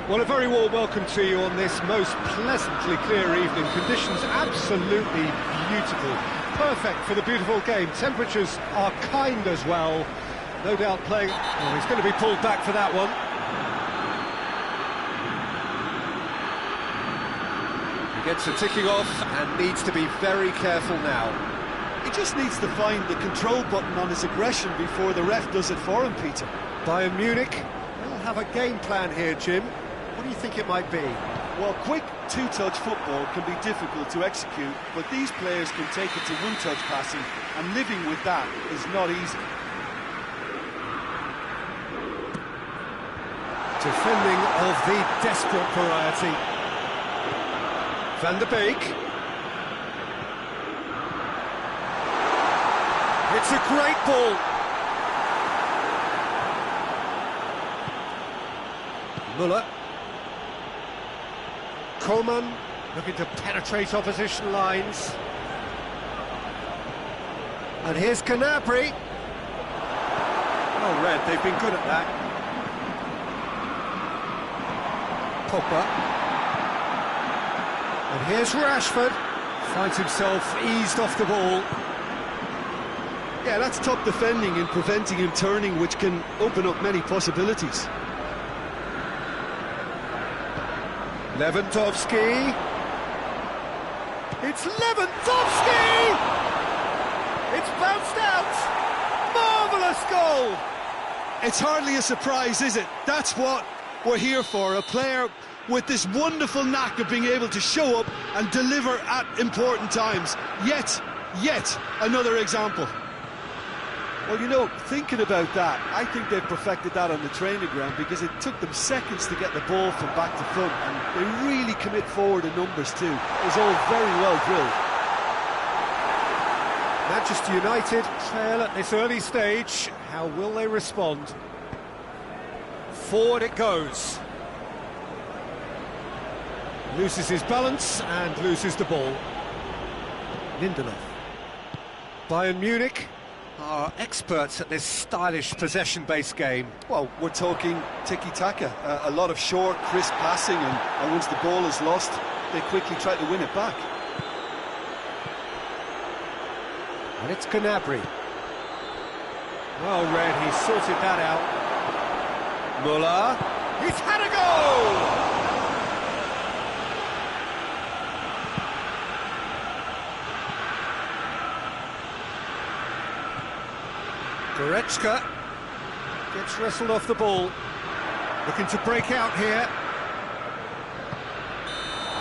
Well, a very warm welcome to you on this most pleasantly clear evening. Conditions absolutely beautiful. Perfect for the beautiful game. Temperatures are kind as well. No doubt playing... Oh, he's going to be pulled back for that one. He gets a ticking off and needs to be very careful now. He just needs to find the control button on his aggression before the ref does it for him, Peter. Bayern Munich, they'll have a game plan here, Jim. What do you think it might be? Well, quick two-touch football can be difficult to execute, but these players can take it to one-touch passing, and living with that is not easy. Defending of the desperate variety. Van der Beek. It's a great ball. Müller. Coman looking to penetrate opposition lines. And here's Gnabry. Oh, Red, they've been good at that. Pogba. And here's Rashford. Finds himself eased off the ball. Yeah, that's top defending and preventing him turning, which can open up many possibilities. Lewandowski. It's Lewandowski! It's bounced out! Marvellous goal! It's hardly a surprise, is it? That's what we're here for, a player with this wonderful knack of being able to show up and deliver at important times. Yet another example. Well, you know, thinking about that, I think they've perfected that on the training ground, because it took them seconds to get the ball from back to front, and they really commit forward in numbers too. It was all very well drilled. Manchester United trail at this early stage. How will they respond? Forward it goes. Loses his balance and loses the ball. Lindelof. Bayern Munich are experts at this stylish possession-based game. Well, we're talking tiki-taka, a lot of short, crisp passing, and once the ball is lost, they quickly try to win it back. And it's Gnabry. Well, Red, he's sorted that out. Müller, he's had a goal! Goretzka gets wrestled off the ball, looking to break out here.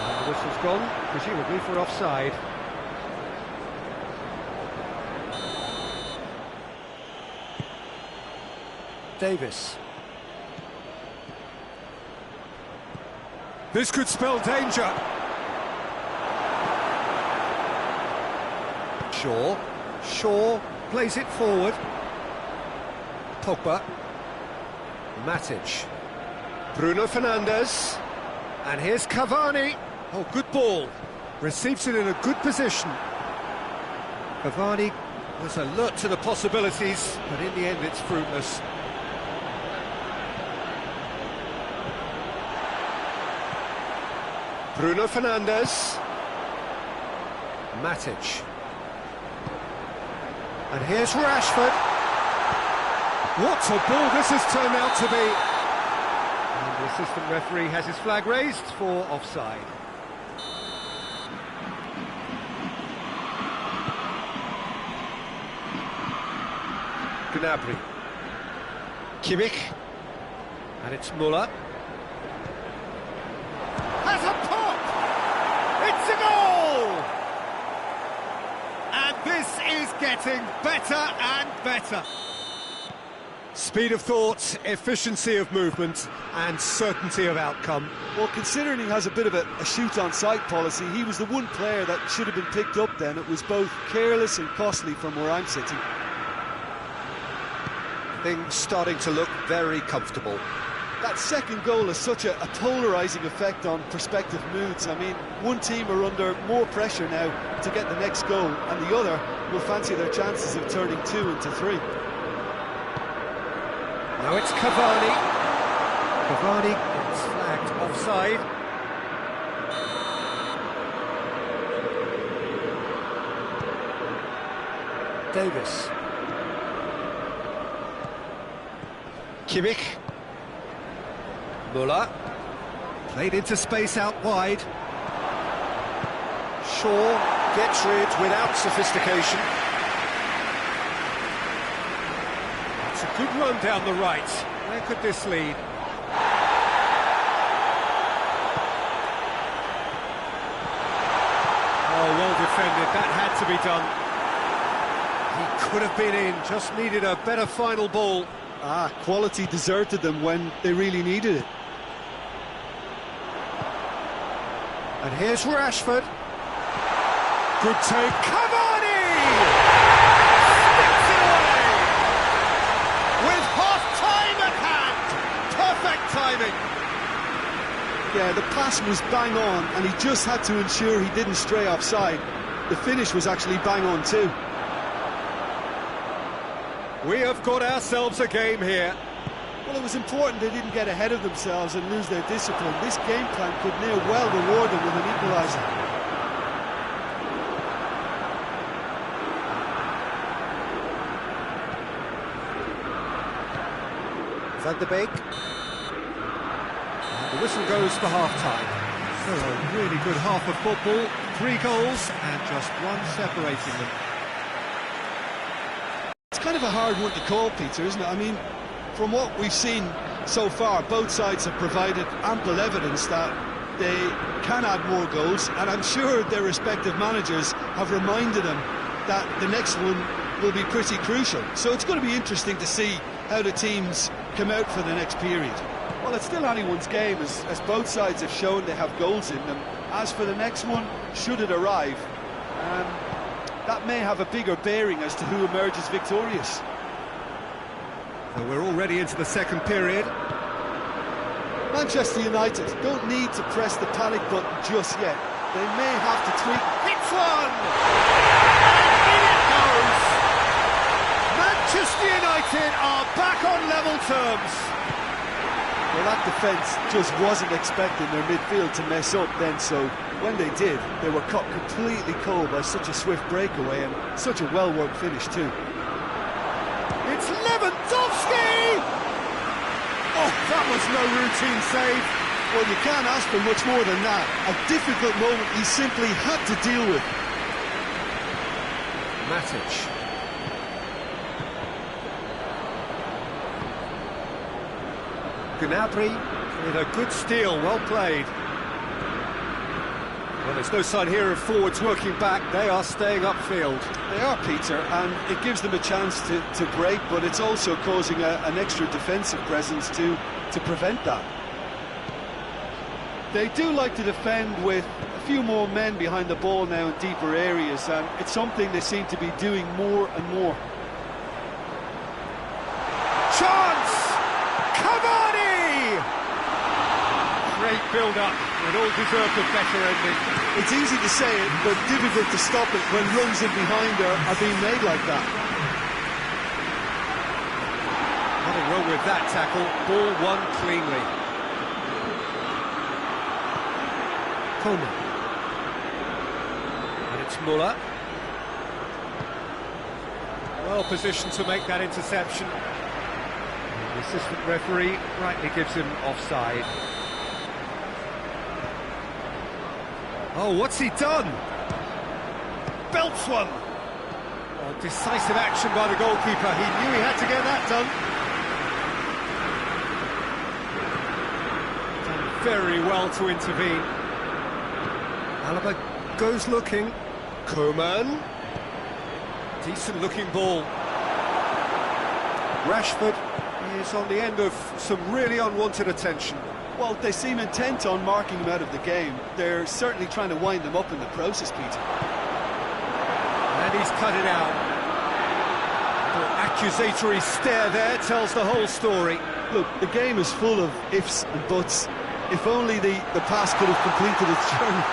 And the whistle's gone, presumably for offside. Davis. This could spell danger. Shaw plays it forward. Pogba, Matic, Bruno Fernandes, and here's Cavani. Oh, good ball. Receives it in a good position. Cavani was alert to the possibilities, but in the end it's fruitless. Bruno Fernandes, Matic, and here's Rashford. What a ball this has turned out to be! And the assistant referee has his flag raised for offside. Gnabry. Kimmich. And it's Müller. Has a pop! It's a goal! And this is getting better and better. Speed of thought, efficiency of movement, and certainty of outcome. Well, considering he has a bit of a shoot-on-sight policy, he was the one player that should have been picked up then. It was both careless and costly from where I'm sitting. Things starting to look very comfortable. That second goal has such a polarising effect on prospective moods. I mean, one team are under more pressure now to get the next goal, and the other will fancy their chances of turning 2 into 3. Now it's Cavani. Cavani gets flagged Offside. Davis. Cumback. Muller. Played into space out wide. Shaw gets rid without sophistication. It's a good run down the right. Where could this lead? Oh, well defended. That had to be done. He could have been in, just needed a better final ball. Quality deserted them when they really needed it. And here's Rashford. Good take. Cavani! Sticks it away! With half-time at hand! Perfect timing! Yeah, the pass was bang on, and he just had to ensure he didn't stray offside. The finish was actually bang on too. We have got ourselves a game here. Well, it was important they didn't get ahead of themselves and lose their discipline. This game plan could near well reward them with an equaliser. Van de Beek. And the whistle goes for half-time. So a really good half of football. 3 goals and just one separating them. It's kind of a hard one to call, Peter, isn't it? I mean, from what we've seen so far, both sides have provided ample evidence that they can add more goals, and I'm sure their respective managers have reminded them that the next one will be pretty crucial. So it's going to be interesting to see how the teams come out for the next period. Well, it's still anyone's game, as both sides have shown they have goals in them. As for the next one, should it arrive, that may have a bigger bearing as to who emerges victorious. So we're already into the second period. Manchester United don't need to press the panic button just yet. They may have to tweak. Hits one! And in it goes! Manchester United are back on level terms. Well, that defence just wasn't expecting their midfield to mess up then, so when they did, they were caught completely cold by such a swift breakaway and such a well-worked finish too. It's Lewandowski! Oh, that was no routine save. Well, you can't ask for much more than that. A difficult moment he simply had to deal with. Matic. Gnabry with a good steal, well played. Well, there's no sign here of forwards working back, they are staying upfield. They are, Peter, and it gives them a chance to break, but it's also causing an extra defensive presence to prevent that. They do like to defend with a few more men behind the ball now in deeper areas, and it's something they seem to be doing more and more. Chance! Cavani! Great build-up, it all deserved a better ending. It's easy to say it, but difficult to stop it when runs in behind are being made like that. Nothing wrong with that tackle, ball won cleanly. Coleman. And it's Muller. Well positioned to make that interception. The assistant referee rightly gives him offside. Oh, what's he done? Belts one. Oh, decisive action by the goalkeeper. He knew he had to get that done. Done very well to intervene. Alaba goes looking. Coman. Decent looking ball. Rashford is on the end of some really unwanted attention. Well, they seem intent on marking him out of the game. They're certainly trying to wind them up in the process, Peter. And he's cut it out. The accusatory stare there tells the whole story. Look, the game is full of ifs and buts. If only the pass could have completed its journey.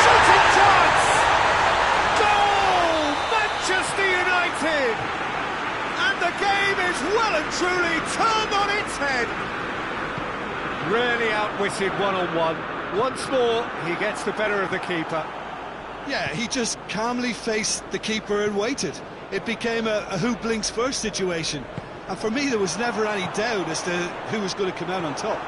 Shooting chance! Goal! Manchester United! And the game is well and truly turned on its head. Really outwitted one-on-one. Once more, he gets the better of the keeper. Yeah, he just calmly faced the keeper and waited. It became a who blinks first situation. And for me, there was never any doubt as to who was going to come out on top.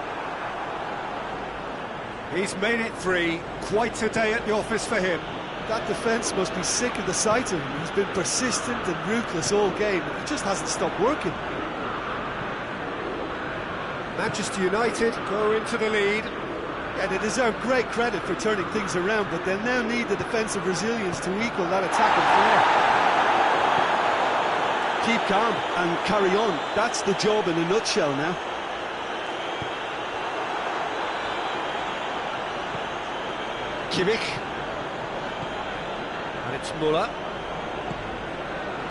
He's made it 3. Quite a day at the office for him. That defence must be sick of the sight of him. He's been persistent and ruthless all game. He just hasn't stopped working. Manchester United go into the lead. Yeah, they deserve great credit for turning things around, but they'll now need the defensive resilience to equal that attacking flair. Keep calm and carry on. That's the job in a nutshell now. Cumback. And it's Muller.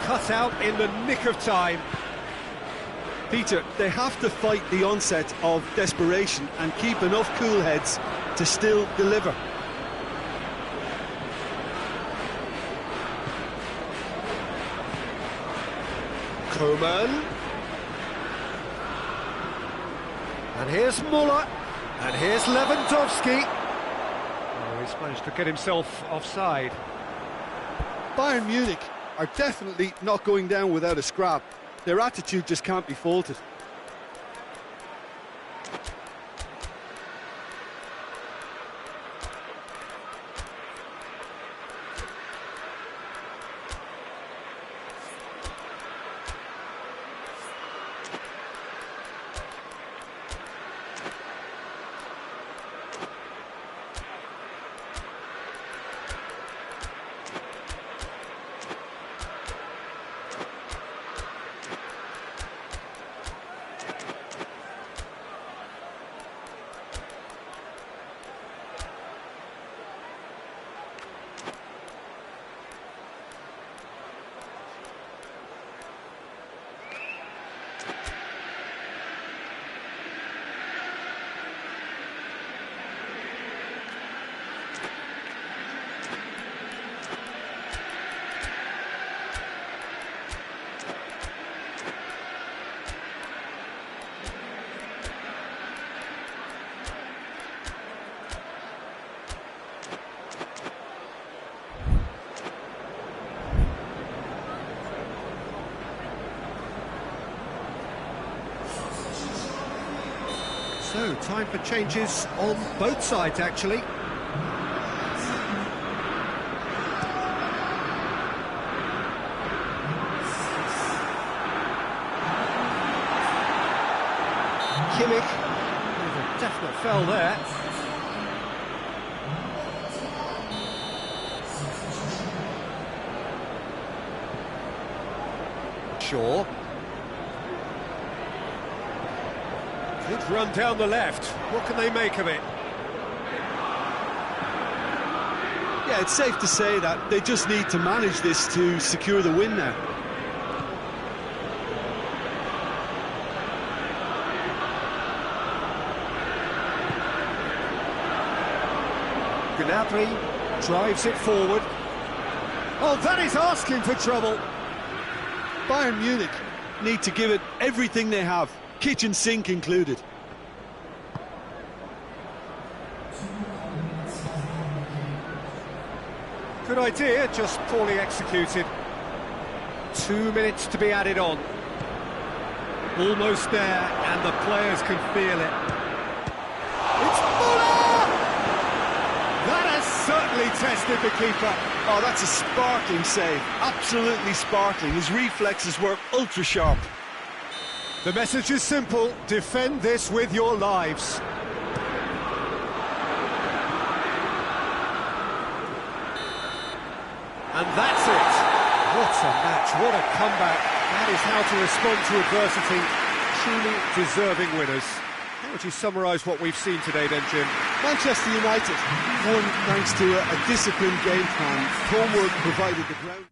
Cut out in the nick of time. Peter, they have to fight the onset of desperation and keep enough cool heads to still deliver. Coman. And here's Muller. And here's Lewandowski. Oh, he's managed to get himself offside. Bayern Munich are definitely not going down without a scrap. Their attitude just can't be faulted. So, time for changes on both sides, actually. Cumback, there's a definite foul there. Shaw. Good run down the left. What can they make of it? Yeah, it's safe to say that they just need to manage this to secure the win now. Gnabry drives it forward. Oh, that is asking for trouble. Bayern Munich need to give it everything they have, kitchen sink included. Good idea, just poorly executed. 2 minutes to be added on. Almost there, and the players can feel it. It's Muller! That has certainly tested the keeper. Oh, that's a sparkling save. Absolutely sparkling. His reflexes were ultra sharp. The message is simple: defend this with your lives. And that's it. What a match, what a comeback. That is how to respond to adversity. Truly deserving winners. How would you summarise what we've seen today then, Jim? Manchester United won thanks to a disciplined game plan. Homework provided the ground.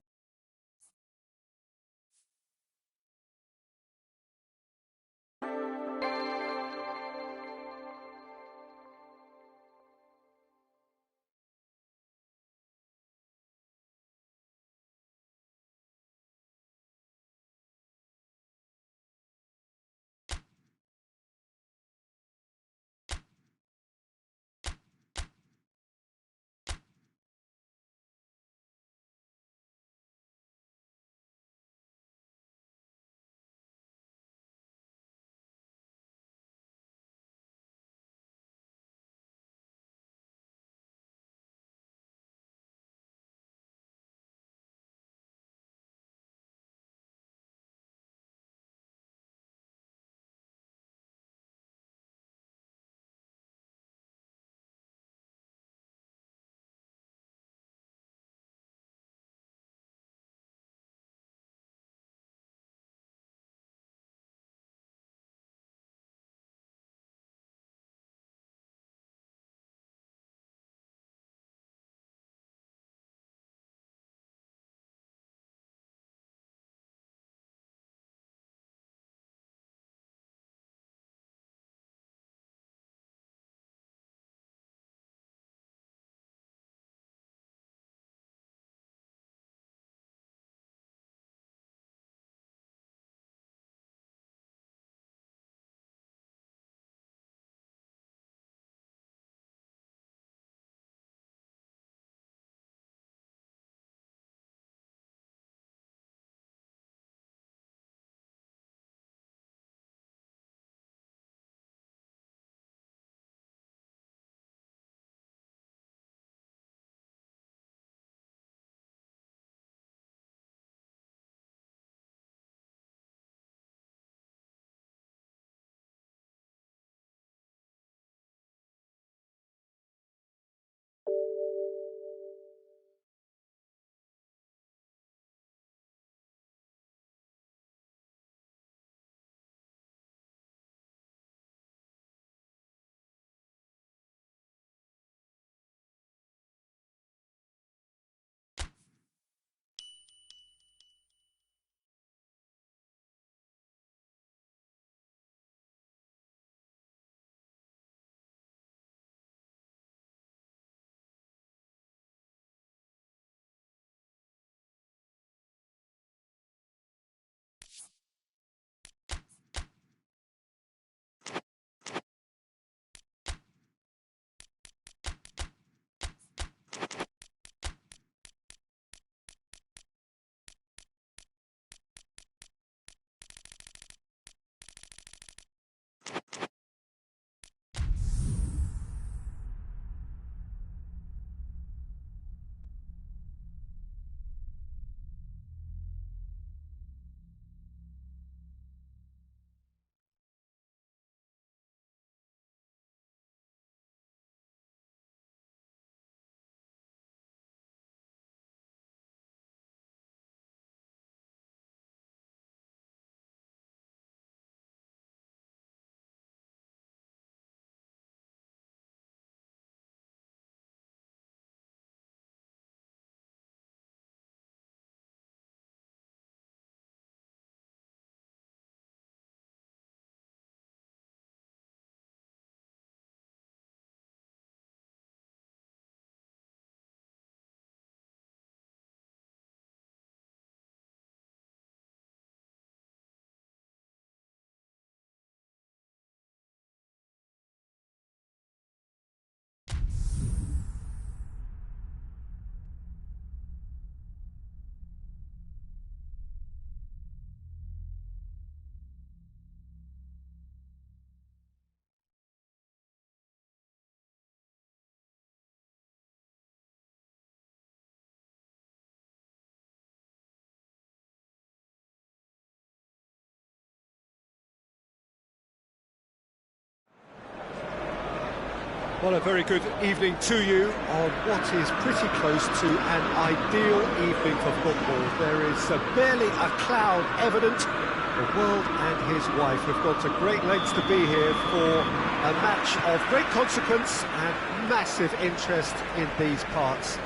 Well, a very good evening to you on what is pretty close to an ideal evening for football. There is barely a cloud evident. The world and his wife have gone to great lengths to be here for a match of great consequence and massive interest in these parts.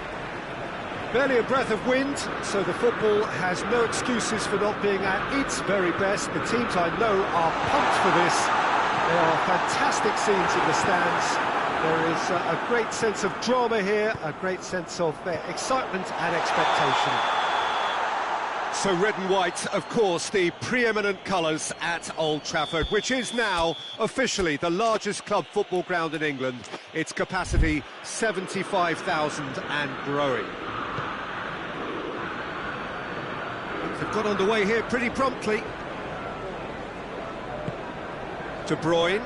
Barely a breath of wind, so the football has no excuses for not being at its very best. The teams I know are pumped for this. There are fantastic scenes in the stands. There is a great sense of drama here, a great sense of excitement and expectation. So red and white, of course, the preeminent colours at Old Trafford, which is now officially the largest club football ground in England. Its capacity 75,000 and growing. Things have got underway here pretty promptly. De Bruyne.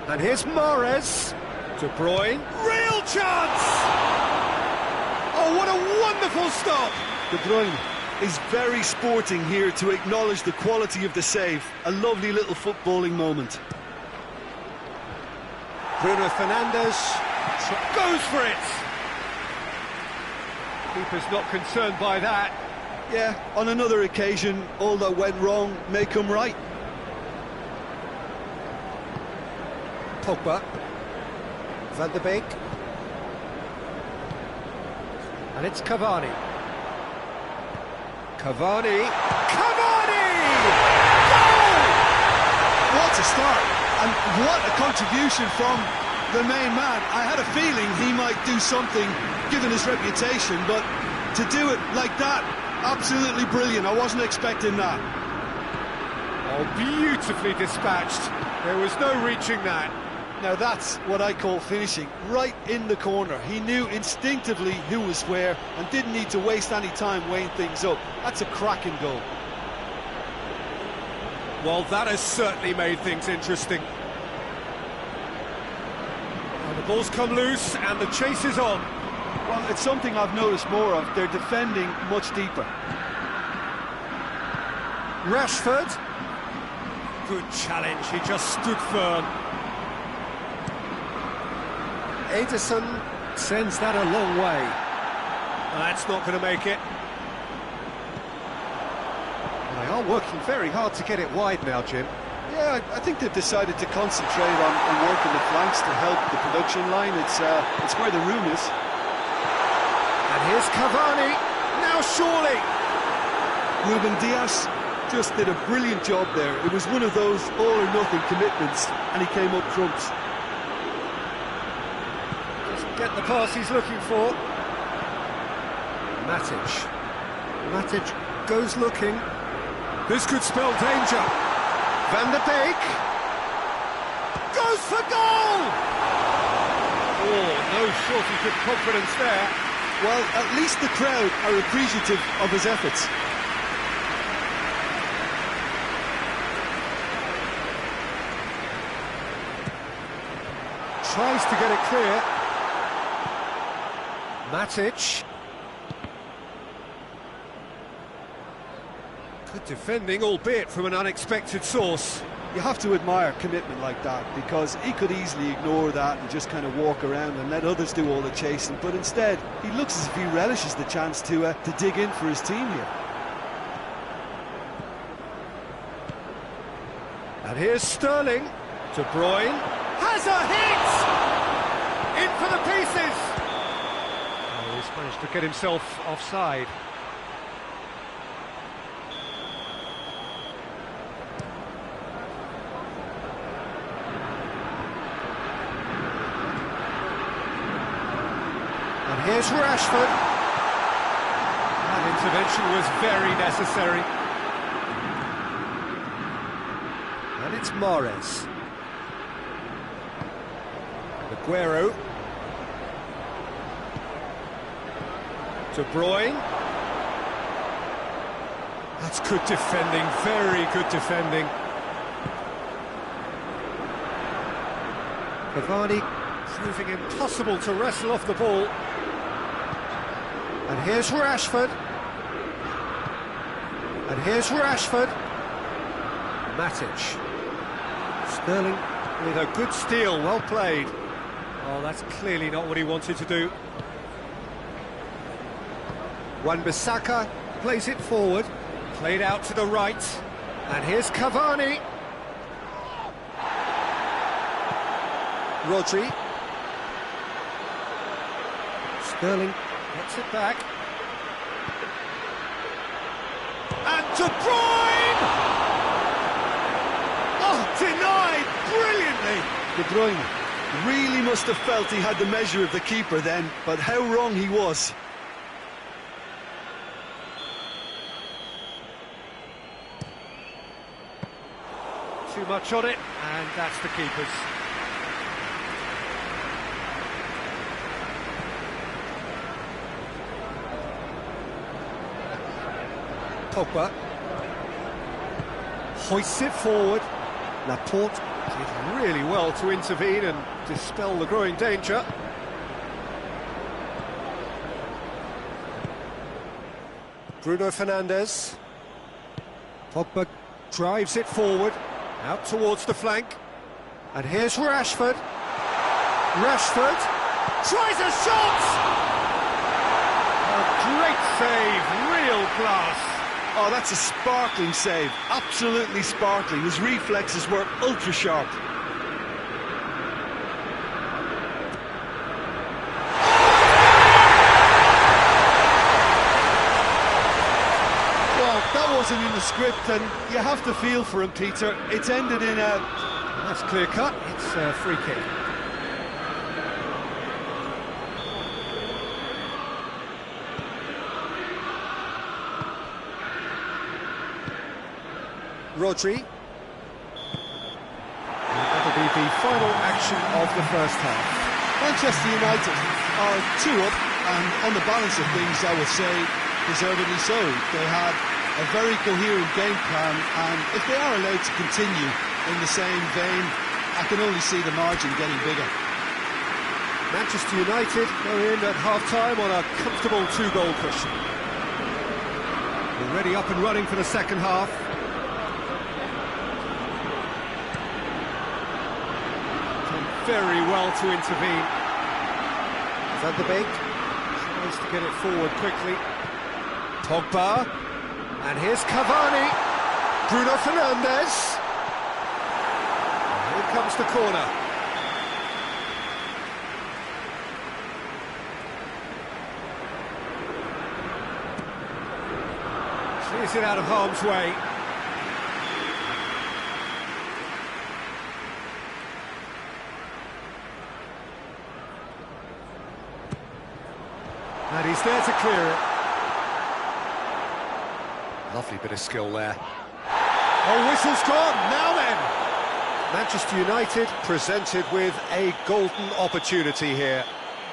And here's Mahrez. De Bruyne. Real chance! Oh, what a wonderful stop! De Bruyne is very sporting here to acknowledge the quality of the save. A lovely little footballing moment. Bruno Fernandes goes for it! Keeper's not concerned by that. Yeah, on another occasion, all that went wrong may come right. Pogba, Van de Beek, and it's Cavani. Cavani! Goal! What a start, and what a contribution from the main man. I had a feeling he might do something, given his reputation, but to do it like that, absolutely brilliant. I wasn't expecting that. Oh, beautifully dispatched. There was no reaching that. Now that's what I call finishing, right in the corner. He knew instinctively who was where and didn't need to waste any time weighing things up. That's a cracking goal. Well, that has certainly made things interesting. And the ball's come loose and the chase is on. Well, it's something I've noticed more of. They're defending much deeper. Rashford. Good challenge, he just stood firm. Ederson sends that a long way. That's not going to make it. They are working very hard to get it wide now, Jim. Yeah, I think they've decided to concentrate on working the flanks to help the production line. It's where the room is. And here's Cavani. Now surely. Ruben Dias just did a brilliant job there. It was one of those all-or-nothing commitments, and he came up trumps. Get the pass he's looking for. Matic goes looking. This could spell danger. Van de Beek goes for goal! Oh, no shortage of confidence there. Well, at least the crowd are appreciative of his efforts. Tries to get it clear. Matic. Good defending, albeit from an unexpected source. You have to admire commitment like that, because he could easily ignore that and just kind of walk around and let others do all the chasing, but instead he looks as if he relishes the chance to dig in for his team here. And here's Sterling. De Bruyne has a hit! In for the pieces! Oh, he's managed to get himself offside. And here's Rashford. That intervention was very necessary. And it's Mahrez. Aguero. De Bruyne. That's good defending, very good defending. Cavani proving impossible to wrestle off the ball. And here's Rashford. And here's Rashford. Matic. Sterling with a good steal, well played. Oh, that's clearly not what he wanted to do. Wan-Bissaka plays it forward, played out to the right, and here's Cavani. Rodri. Sterling gets it back. And De Bruyne! Oh, denied brilliantly! De Bruyne really must have felt he had the measure of the keeper then, but how wrong he was. Too much on it, and that's the keeper's. Pogba hoists it forward. Laporte did really well to intervene and dispel the growing danger. Bruno Fernandes. Pogba drives it forward, out towards the flank. And here's Rashford. Rashford tries a shot! A great save, real class. Oh, that's a sparkling save, absolutely sparkling. His reflexes were ultra sharp. Well, that wasn't in the script, and you have to feel for him, Peter. It's ended in a... That's clear cut, it's a free kick. Rodri. That'll be the final action of the first half. Manchester United are 2 up, and on the balance of things, I would say, deservedly so. They had a very coherent game plan, and if they are allowed to continue in the same vein, I can only see the margin getting bigger. Manchester United go in at half-time on a comfortable 2-goal cushion. Already up and running for the second half. Very well to intervene. Van de Beek tries to get it forward quickly. Pogba, and here's Cavani. Bruno Fernandes. And here comes the corner. Clears it out of harm's way. And he's there to clear it. Lovely bit of skill there. Oh, whistle's gone, now then! Manchester United presented with a golden opportunity here.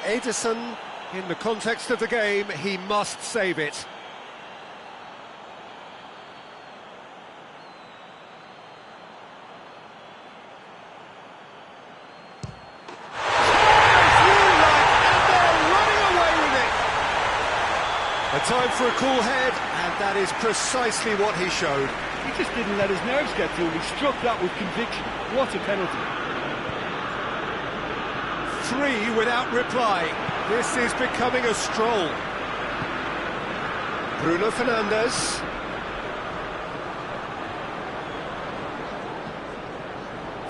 Ederson, in the context of the game, he must save it. A time for a cool head, and that is precisely what he showed. He just didn't let his nerves get to him. He struck that with conviction. What a penalty. 3 without reply. This is becoming a stroll. Bruno Fernandes.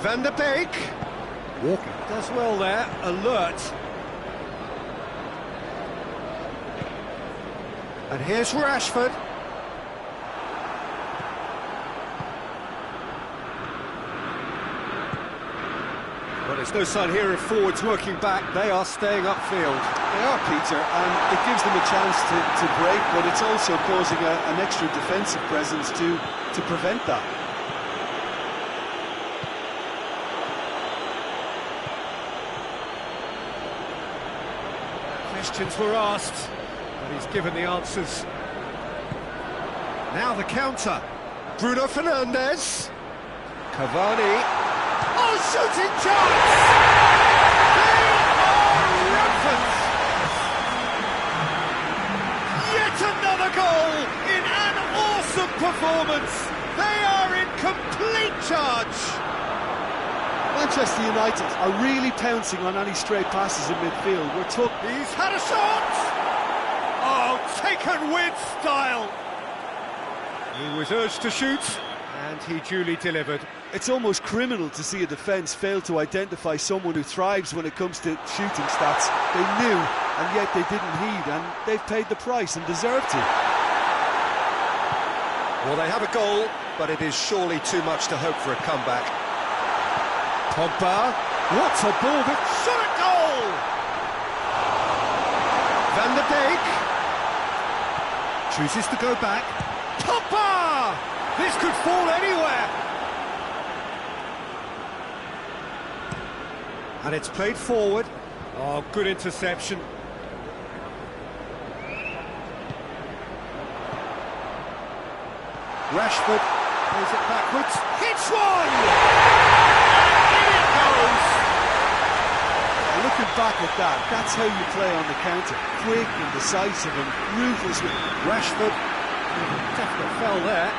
Van de Beek. Walking does well there, alert. And here's Rashford. Well, there's no sign here of forwards working back. They are staying upfield. They are, Peter, and it gives them a chance to break, but it's also causing an extra defensive presence to prevent that. Questions were asked, but he's given the answers. Now the counter. Bruno Fernandes. Cavani. Oh, shooting chance! They are rampant! Yet another goal in an awesome performance. They are in complete charge. Manchester United are really pouncing on any stray passes in midfield. He's had a shot! Oh, taken with style! He was urged to shoot, and he duly delivered. It's almost criminal to see a defence fail to identify someone who thrives when it comes to shooting stats. They knew, and yet they didn't heed, and they've paid the price and deserve to. Well, they have a goal, but it is surely too much to hope for a comeback. Pogba, what a ball, but shot at goal! Van der Beek chooses to go back. Pogba! This could fall anywhere! And it's played forward. Oh, good interception. Rashford plays it backwards. Hits one! And in it goes! Looking back at that, that's how you play on the counter. Quick and decisive and ruthless. Rashford, definitely fell there.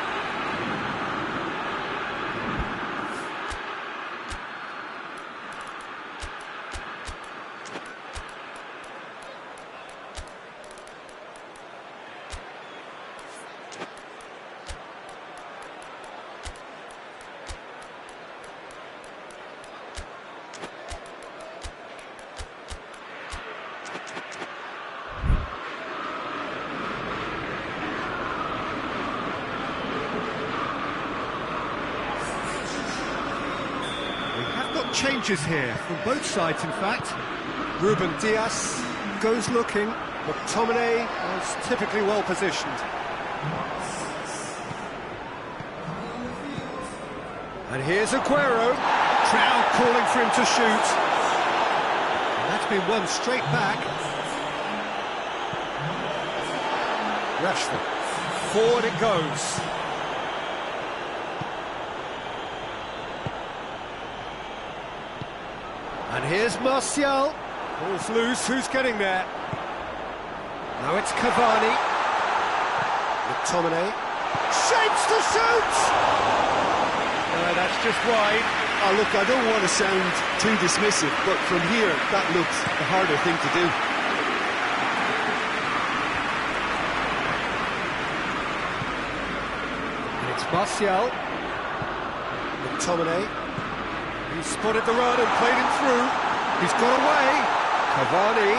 Changes here from both sides, in fact. Ruben Dias goes looking. McTominay was typically well positioned. And here's Aguero. Crowd calling for him to shoot. And that's been won straight back. Rashford. Forward it goes. And here's Martial. Ball's loose, who's getting there? Now it's Cavani. McTominay. Shapes to shoot! No, that's just wide. Oh, look, I don't want to sound too dismissive, but from here, that looks the harder thing to do. And it's Martial. McTominay. He spotted the run and played him through. He's got away. Cavani.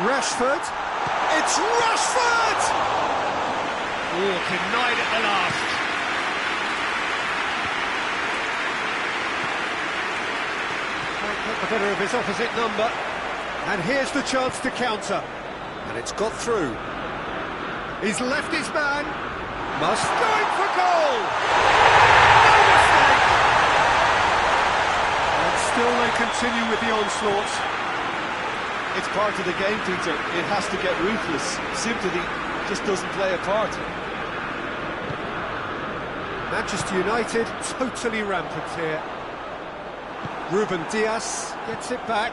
Rashford. It's Rashford! Oh, denied at the last. Can't get the better of his opposite number. And here's the chance to counter. And it's got through. He's left his man. Must going for goal! No mistake! And still they continue with the onslaught. It's part of the game, Peter. It has to get ruthless. Sympathy just doesn't play a part. Manchester United totally rampant here. Ruben Dias gets it back.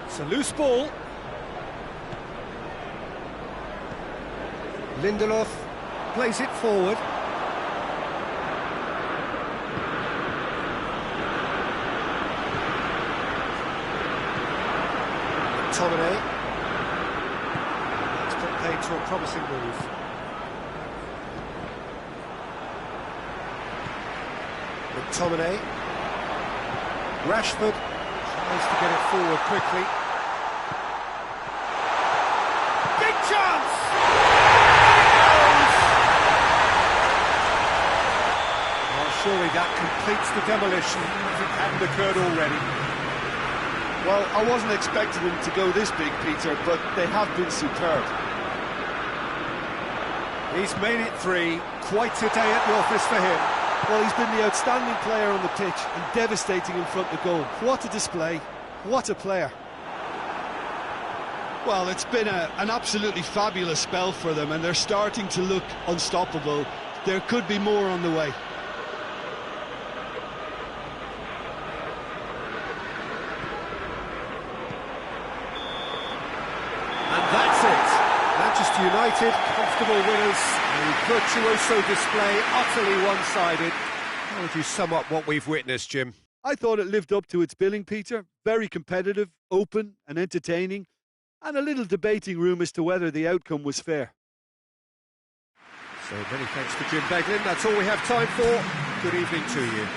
It's a loose ball. Lindelof plays it forward. McTominay. That's got paid to a promising move. McTominay. Rashford tries to get it forward quickly. Big chance! Surely that completes the demolition if it hadn't occurred already. Well, I wasn't expecting them to go this big, Peter, but they have been superb. He's made it three. Quite a day at the office for him. Well, he's been the outstanding player on the pitch and devastating in front of goal. What a display. What a player. Well, it's been an absolutely fabulous spell for them, and they're starting to look unstoppable. There could be more on the way. That's it. Manchester United, comfortable winners, a virtuoso display, utterly one-sided. How would you sum up what we've witnessed, Jim? I thought it lived up to its billing, Peter. Very competitive, open and entertaining, and a little debating room as to whether the outcome was fair. So many thanks to Jim Beglin. That's all we have time for. Good evening to you.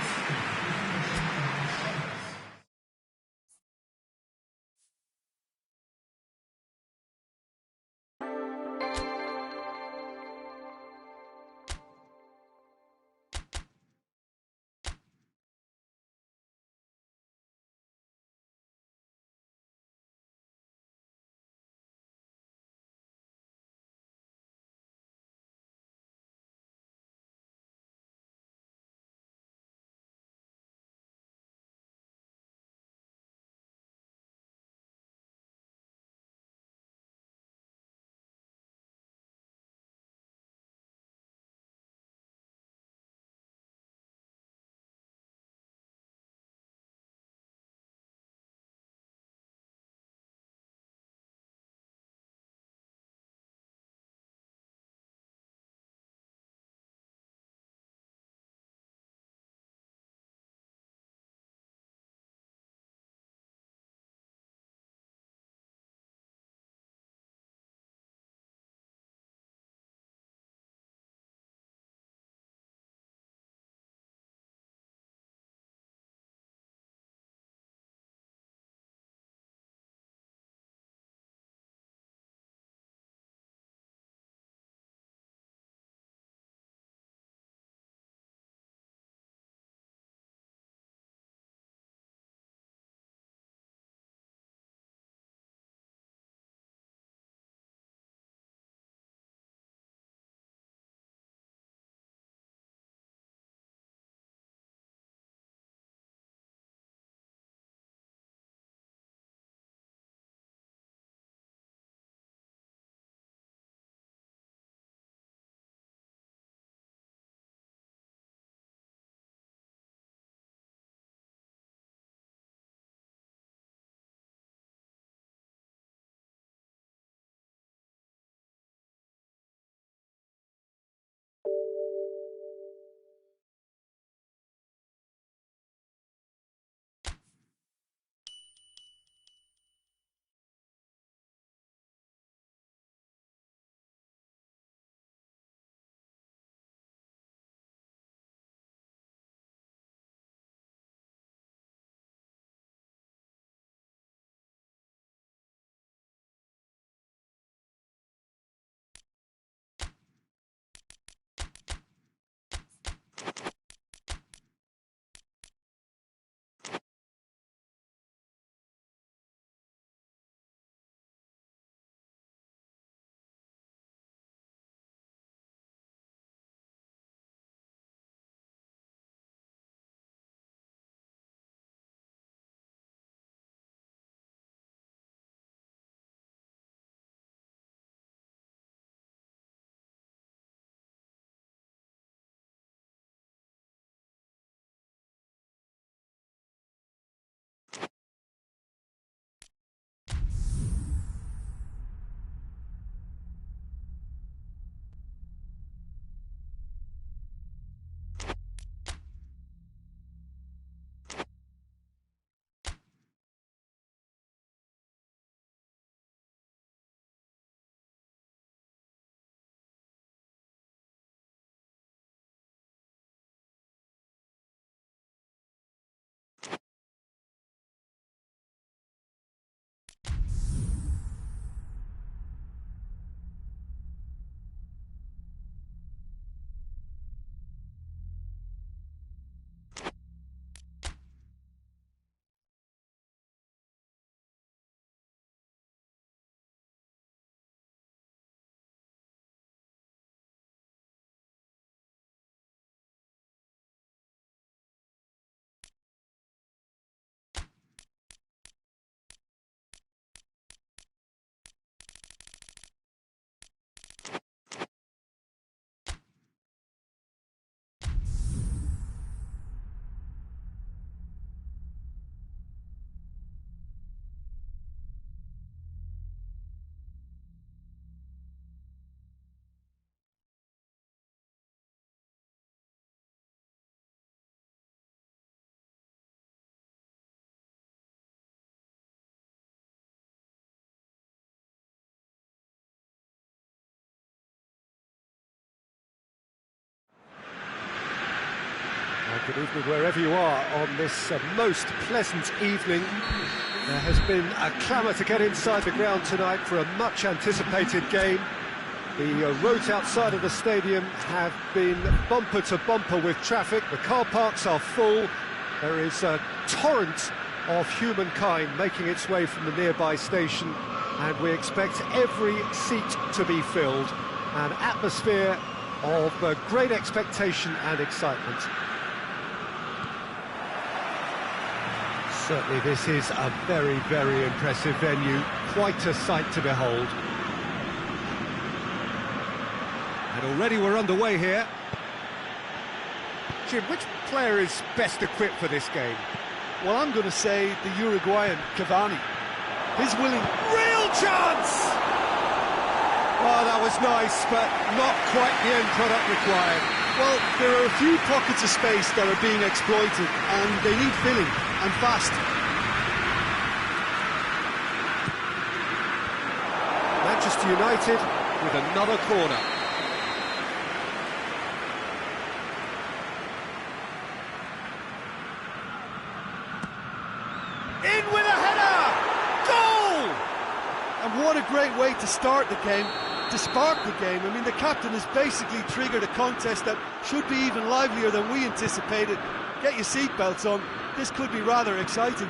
Good evening wherever you are on this most pleasant evening. There has been a clamour to get inside the ground tonight for a much anticipated game. The roads outside of the stadium have been bumper to bumper with traffic. The car parks are full. There is a torrent of humankind making its way from the nearby station, and we expect every seat to be filled. An atmosphere of great expectation and excitement. Certainly this is a very, very impressive venue, quite a sight to behold. And already we're underway here. Jim, which player is best equipped for this game? Well, I'm going to say the Uruguayan Cavani. His willing... Real chance! Oh, that was nice, but not quite the end product required. Well, there are a few pockets of space that are being exploited, and they need filling, and fast. Manchester United with another corner. In with a header! Goal! And what a great way to start the game, to spark the game. I mean, the captain has basically triggered a contest that should be even livelier than we anticipated. Get your seatbelts on, this could be rather exciting.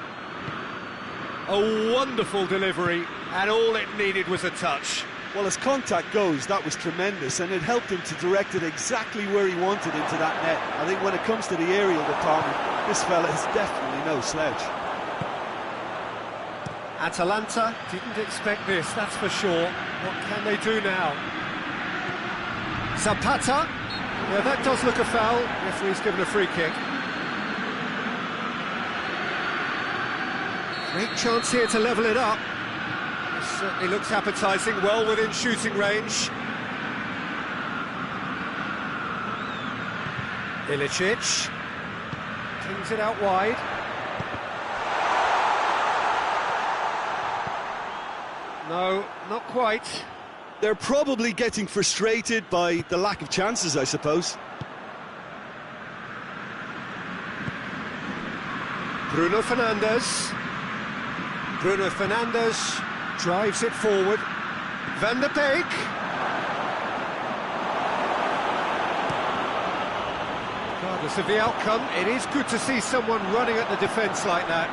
A wonderful delivery, and all it needed was a touch. Well, as contact goes, that was tremendous, and it helped him to direct it exactly where he wanted into that net. I think when it comes to the aerial department, this fella is definitely no slouch. Atalanta didn't expect this, that's for sure. What can they do now? Zapata. Yeah, that does look a foul. Referee's given a free kick. Great chance here to level it up. This certainly looks appetising, well within shooting range. Ilicic. Kings it out wide. No, not quite. They're probably getting frustrated by the lack of chances, I suppose. Bruno Fernandes. Bruno Fernandes drives it forward. Van der Beek. Regardless of the outcome, it is good to see someone running at the defence like that.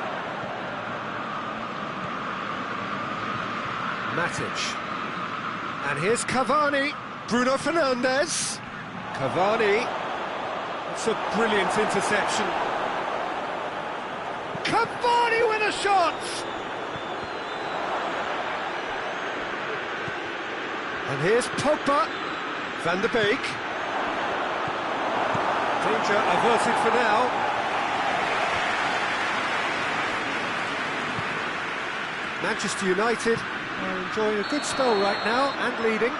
Matic. And here's Cavani. Bruno Fernandes. Cavani. That's a brilliant interception. Cavani with a shot! And here's Pogba. Van der Beek. Danger averted for now. Manchester United are enjoying a good spell right now and leading.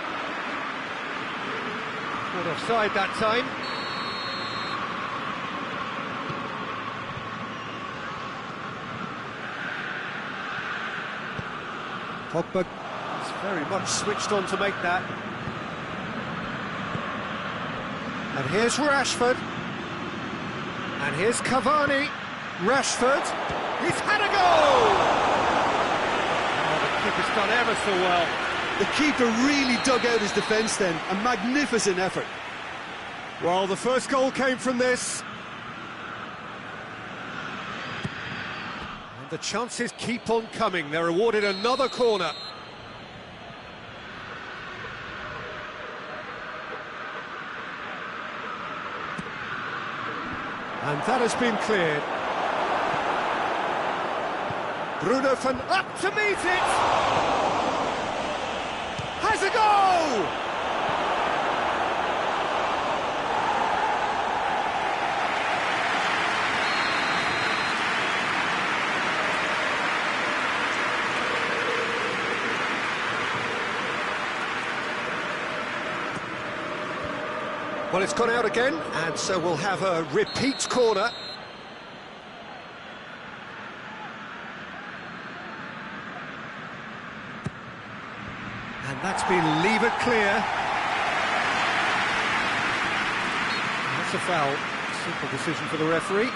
Not offside that time. Pogba is very much switched on to make that. And here's Rashford. And here's Cavani. Rashford. He's had a goal! Keeper's done ever so well. The keeper really dug out his defence then. A magnificent effort. Well, the first goal came from this. And the chances keep on coming. They're awarded another corner. And that has been cleared. Bruno up to meet it! Has a goal! Well, it's gone out again, and so we'll have a repeat corner. And that's been levered clear. That's a foul. Simple decision for the referee.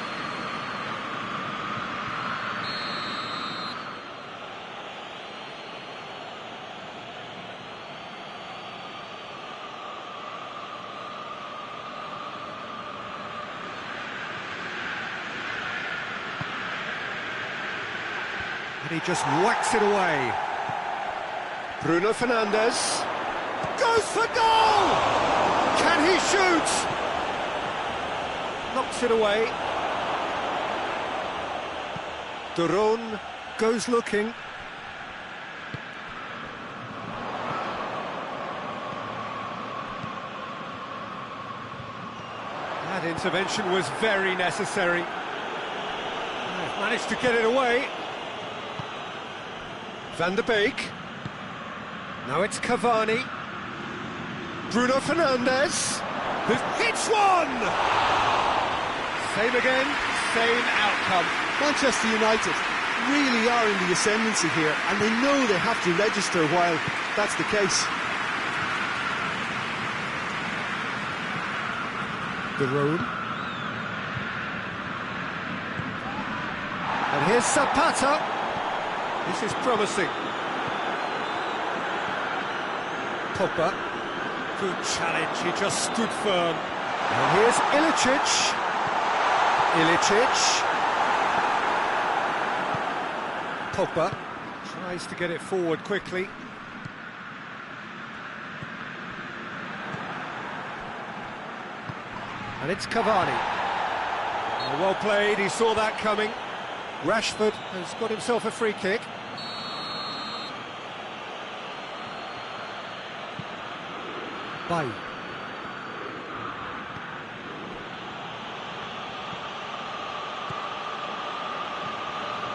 And he just whacks it away. Bruno Fernandes goes for goal! Can he shoot? Knocks it away. Duron goes looking. That intervention was very necessary. They've managed to get it away. Van der Beek. Now it's Cavani. Bruno Fernandes. Who hits one! Same again, same outcome. Manchester United really are in the ascendancy here, and they know they have to register while that's the case. The road. And here's Zapata. This is promising. Pogba. Good challenge, he just stood firm. And here's Ilicic. Pogba tries to get it forward quickly. And it's Cavani. Oh, well played, he saw that coming. Rashford has got himself a free kick. Bay.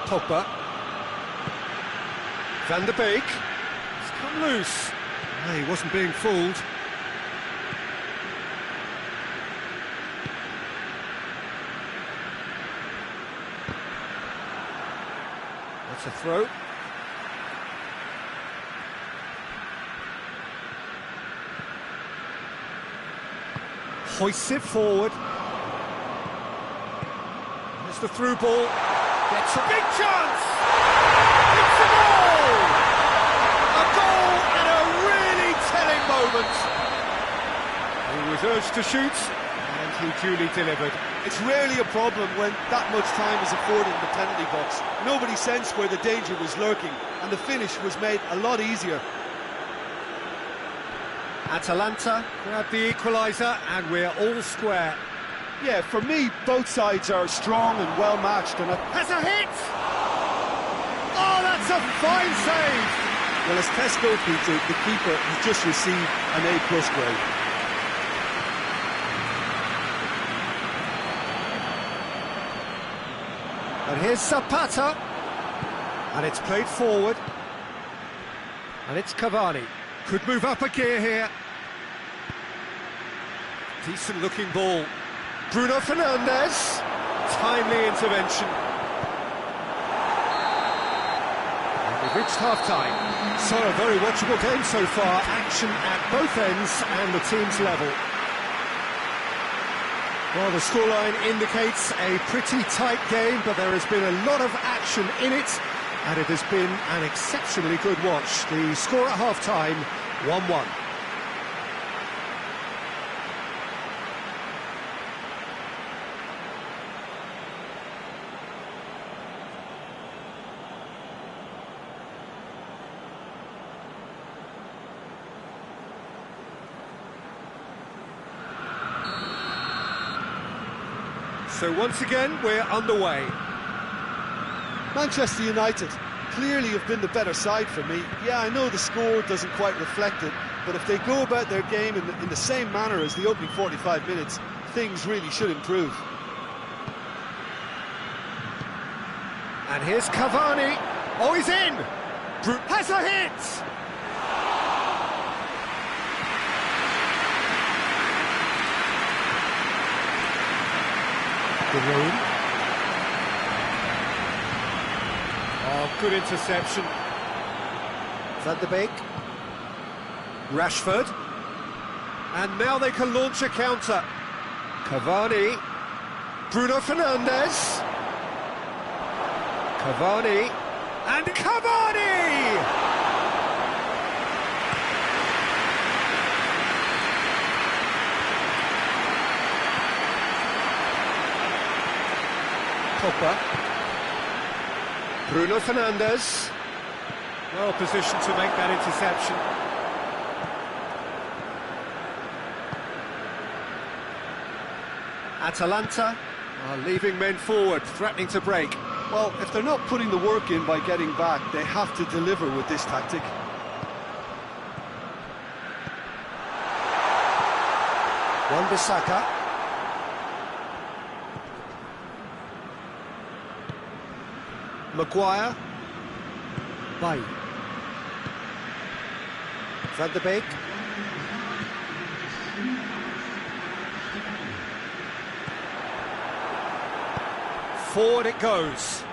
Pogba. Van der Beek. It's come loose. No, he wasn't being fooled. That's a throw. Hoists it forward. There's the through ball. Gets a big chance! It's a goal! A goal in a really telling moment. He was urged to shoot, and he duly delivered. It's rarely a problem when that much time is afforded in the penalty box. Nobody sensed where the danger was lurking, and the finish was made a lot easier. Atalanta grab the equaliser, and we're all square. Yeah, for me, both sides are strong and well matched, and Has a hit! Oh, that's a fine save! well, as Tesco Peter, the keeper, has just received an A+ grade. And here's Zapata. And it's played forward. And it's Cavani. Could move up a gear here. Decent looking ball. Bruno Fernandes. Timely intervention. And we've reached half-time. So a very watchable game so far. Action at both ends and the team's level. Well, the scoreline indicates a pretty tight game, but there has been a lot of action in it, and it has been an exceptionally good watch. The score at half-time, 1-1. So once again, we're underway. Manchester United clearly have been the better side for me. Yeah, I know the score doesn't quite reflect it, but if they go about their game in the same manner as the opening 45 minutes, things really should improve. And here's Cavani. Oh, he's in! Has a hit! The room. Oh, good interception. Van der Beek. Rashford. And now they can launch a counter. Cavani. Bruno Fernandes. Cavani. And Cavani! Pogba. Bruno Fernandes. Well positioned to make that interception. Atalanta are leaving men forward, threatening to break. Well, if they're not putting the work in by getting back, they have to deliver with this tactic. Wan-Bissaka. Maguire. Bay. Van de Beek. Forward it goes.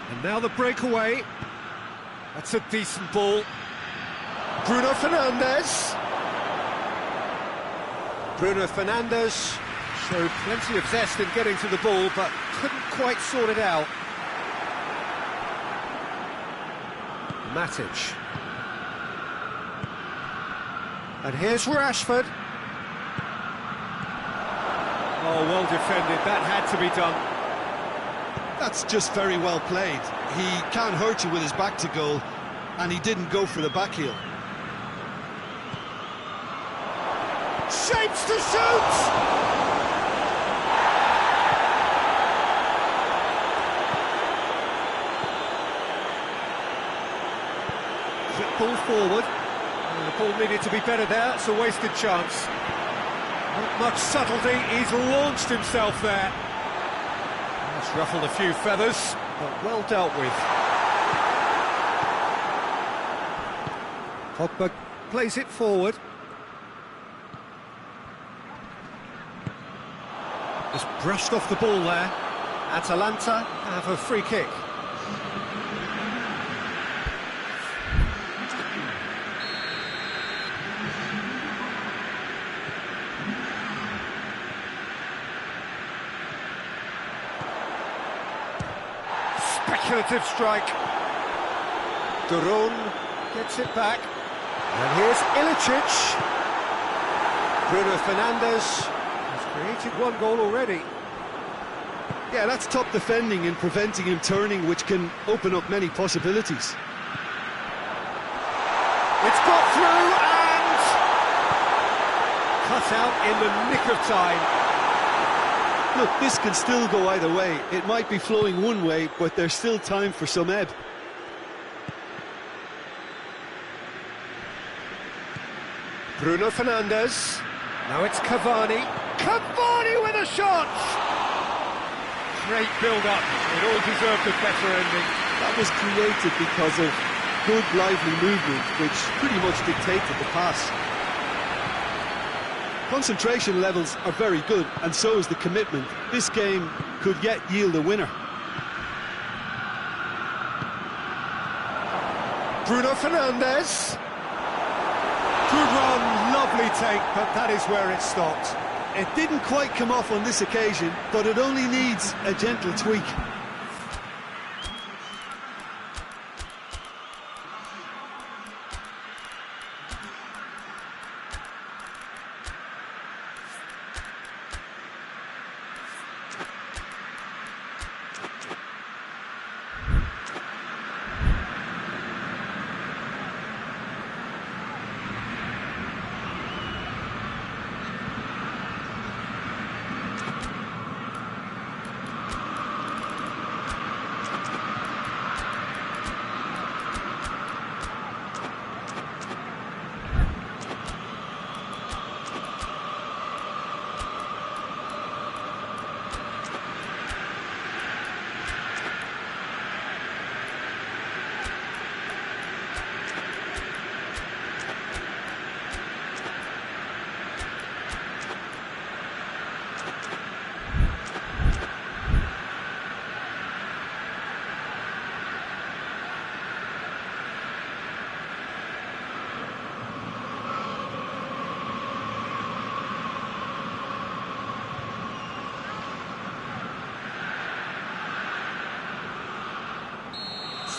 And now the breakaway. That's a decent ball. Bruno Fernandes. Bruno Fernandes showed plenty of zest in getting to the ball, but couldn't quite sort it out. Matic. And here's Rashford. Oh, well defended. That had to be done. That's just very well played. He can't hurt you with his back to goal, and he didn't go for the back heel. Shapes to shoot! Quick ball forward. And the ball needed to be better there. It's a wasted chance. Not much subtlety. He's launched himself there. That's ruffled a few feathers, but well dealt with. Pogba plays it forward. Just brushed off the ball there. Atalanta have a free kick. Speculative strike. Durun gets it back. And here's Ilicic. Bruno Fernandes has created one goal already. Yeah, that's top defending and preventing him turning, which can open up many possibilities. It's got through and cut out in the nick of time. Look, this can still go either way. It might be flowing one way, but there's still time for some ebb. Bruno Fernandes. Now it's Cavani. Cavani with a shot! Great build-up. It all deserved a better ending. That was created because of good, lively movement, which pretty much dictated the pass. Concentration levels are very good, and so is the commitment. This game could yet yield a winner. Bruno Fernandes. Good run, lovely take, but that is where it stopped. It didn't quite come off on this occasion, but it only needs a gentle tweak.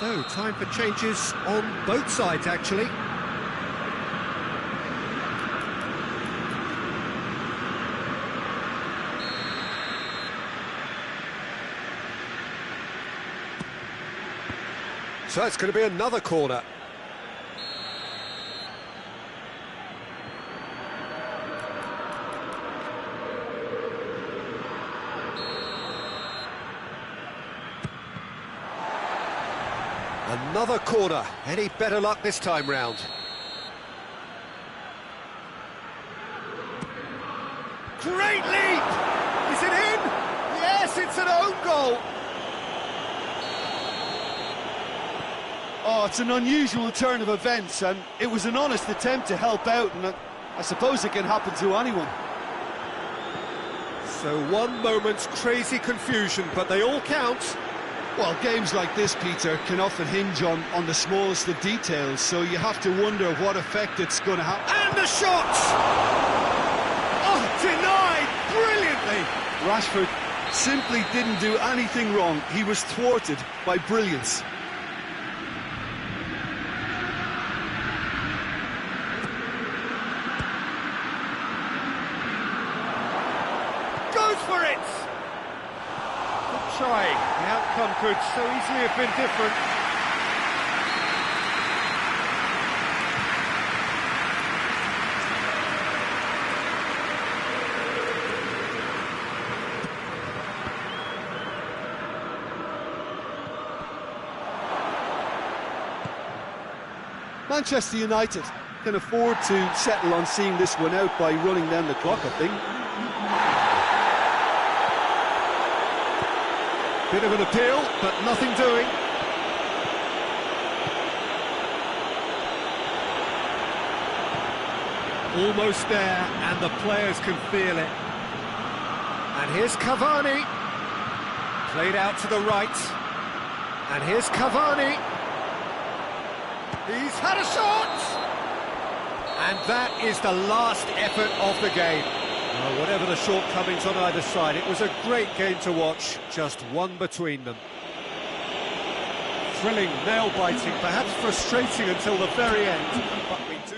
So, time for changes on both sides, actually. So it's going to be another corner. Another corner. Any better luck this time round? Great leap! Is it in? Yes, it's an own goal! Oh, it's an unusual turn of events, and it was an honest attempt to help out, and I suppose it can happen to anyone. So one moment's crazy confusion, but they all count. Well, games like this, Peter, can often hinge on the smallest of details, so you have to wonder what effect it's going to have. And the shot! Oh, denied brilliantly! Rashford simply didn't do anything wrong. He was thwarted by brilliance. Goes for it! Good trying. The outcome could so easily have been different. Manchester United can afford to settle on seeing this one out by running down the clock, I think. Bit of an appeal, but nothing doing. Almost there, and the players can feel it. And here's Cavani. Played out to the right. And here's Cavani. He's had a shot! And that is the last effort of the game. Well, whatever the shortcomings on either side, it was a great game to watch, just one between them. Thrilling, nail-biting, perhaps frustrating until the very end, but we do...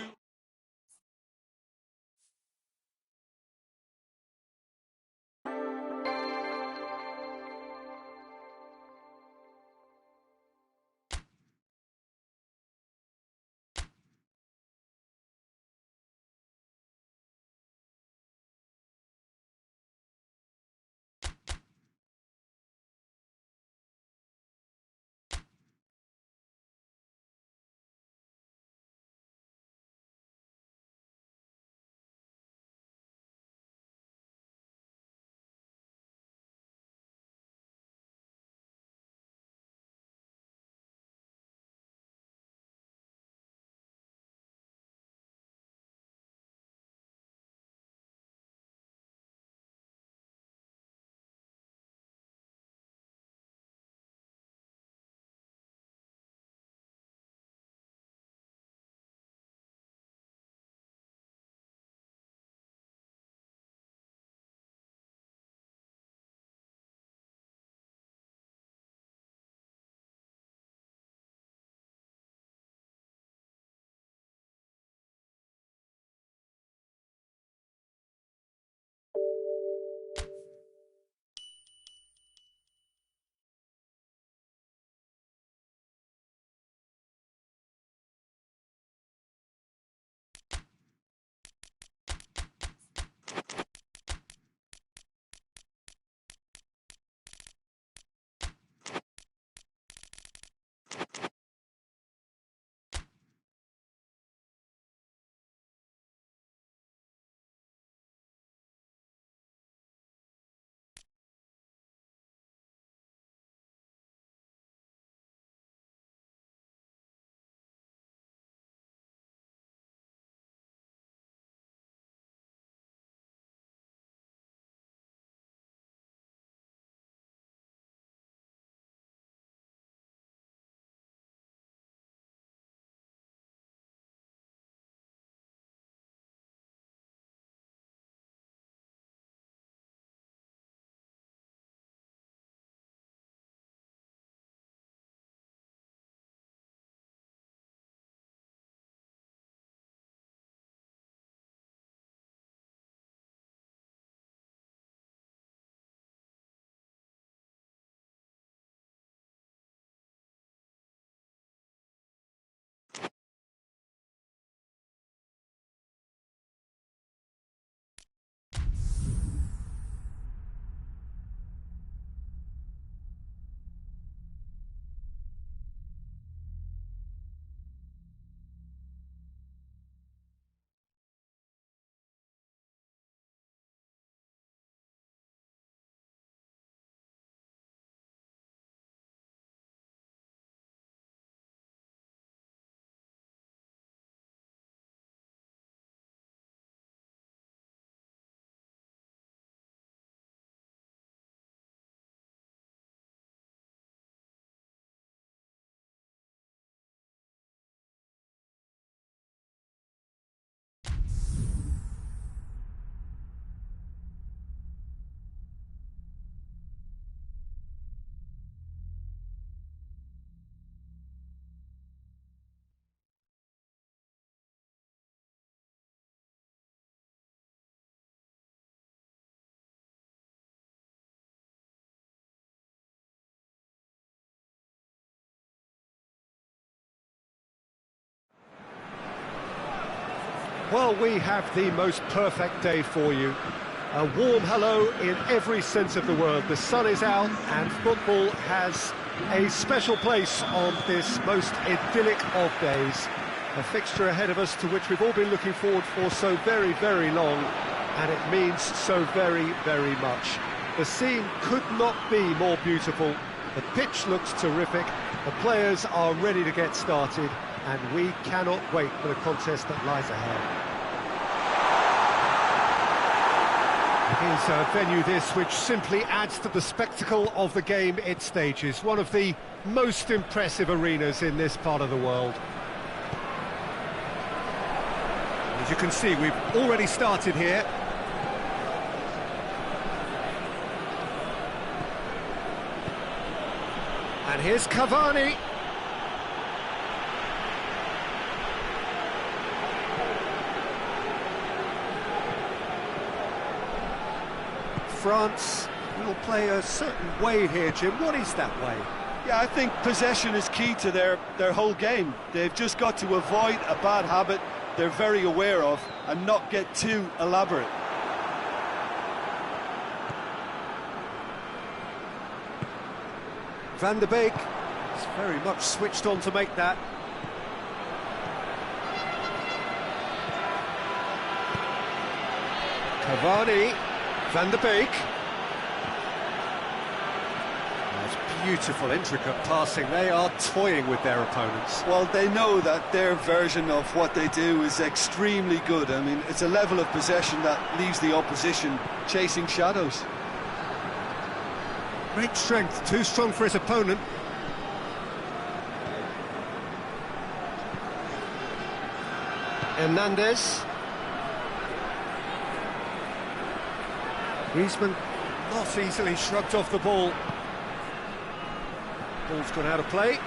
Well, we have the most perfect day for you. A warm hello in every sense of the word. The sun is out and football has a special place on this most idyllic of days. A fixture ahead of us to which we've all been looking forward for so very, very long, and it means so very, very much. The scene could not be more beautiful. The pitch looks terrific. The players are ready to get started, and we cannot wait for the contest that lies ahead. Here's a venue this which simply adds to the spectacle of the game it stages. One of the most impressive arenas in this part of the world. As you can see, we've already started here. And here's Cavani. France will play a certain way here, Jim. What is that way? Yeah, I think possession is key to their whole game. They've just got to avoid a bad habit they're very aware of and not get too elaborate. Van der Beek is very much switched on to make that. Cavani, Van der Beek. That's beautiful, intricate passing. They are toying with their opponents. Well, they know that their version of what they do is extremely good. I mean, it's a level of possession that leaves the opposition chasing shadows. Great strength, too strong for his opponent. Hernandez. Griezmann not easily shrugged off the ball. Ball's gone out of play.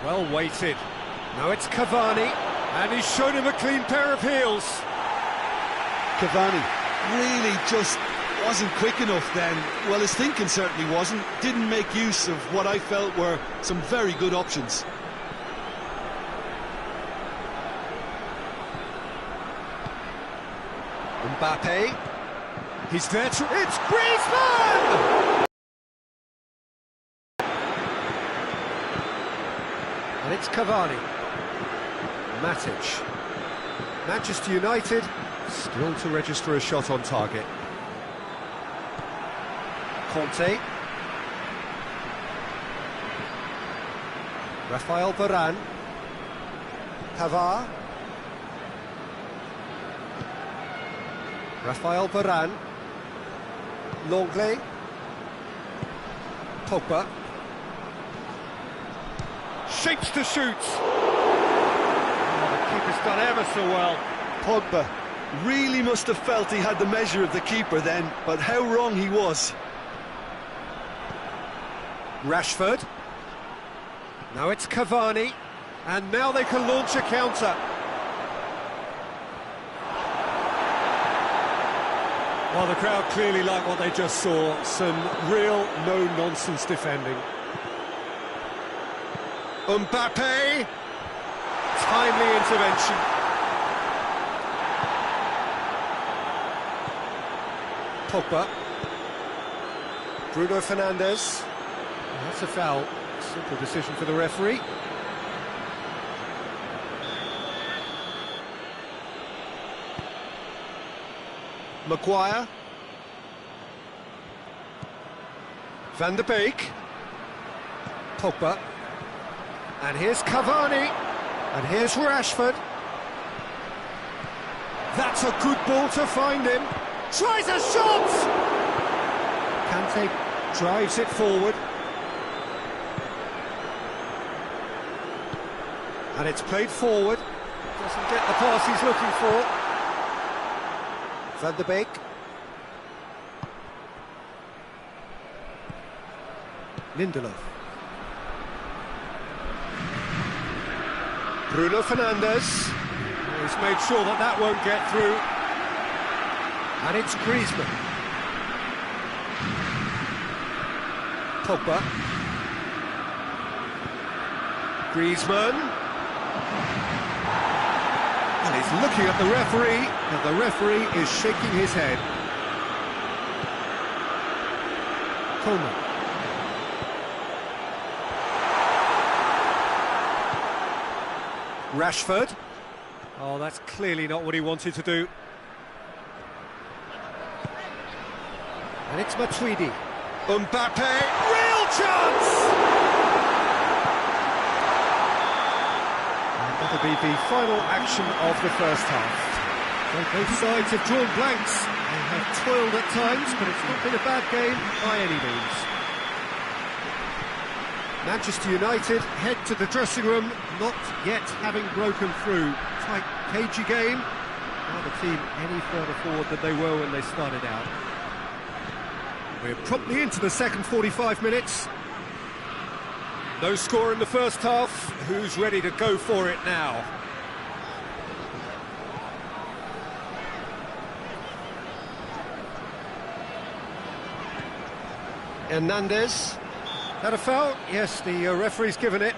Well weighted. Now it's Cavani, and he's shown him a clean pair of heels. Cavani really just wasn't quick enough then. Well, his thinking certainly wasn't. Didn't make use of what I felt were some very good options. Mbappe, he's there to... It's Griezmann! And it's Cavani. Matic. Manchester United still to register a shot on target. Conte. Rafael Varane. Pavard. Rafael Varane. Longley. Pogba. Shapes to shoot. Oh, the keeper's done ever so well. Pogba really must have felt he had the measure of the keeper then, but how wrong he was. Rashford. Now it's Cavani. And now they can launch a counter. Well, the crowd clearly like what they just saw. Some real no-nonsense defending. Mbappe. Timely intervention. Pogba. Bruno Fernandes. That's a foul. Simple decision for the referee. Maguire. Van der Beek. Pogba. And here's Cavani. And here's Rashford. That's a good ball to find him. Tries a shot! Kante drives it forward. And it's played forward. Doesn't get the pass he's looking for. Van der Beek. Lindelof. Bruno Fernandes. He's made sure that that won't get through. And it's Griezmann. Pogba. Griezmann. And he's looking at the referee, and the referee is shaking his head. Coleman. Rashford. Oh, that's clearly not what he wanted to do. And it's Matuidi. Mbappe, real chance! And that'll be the final action of the first half. So both sides have drawn blanks. They have toiled at times, but it's not been a bad game by any means. Manchester United head to the dressing room, not yet having broken through. Tight, cagey game. Now the team any further forward than they were when they started out. We're promptly into the second 45 minutes. No score in the first half. Who's ready to go for it now? Hernandez. That a foul? Yes, the referee's given it.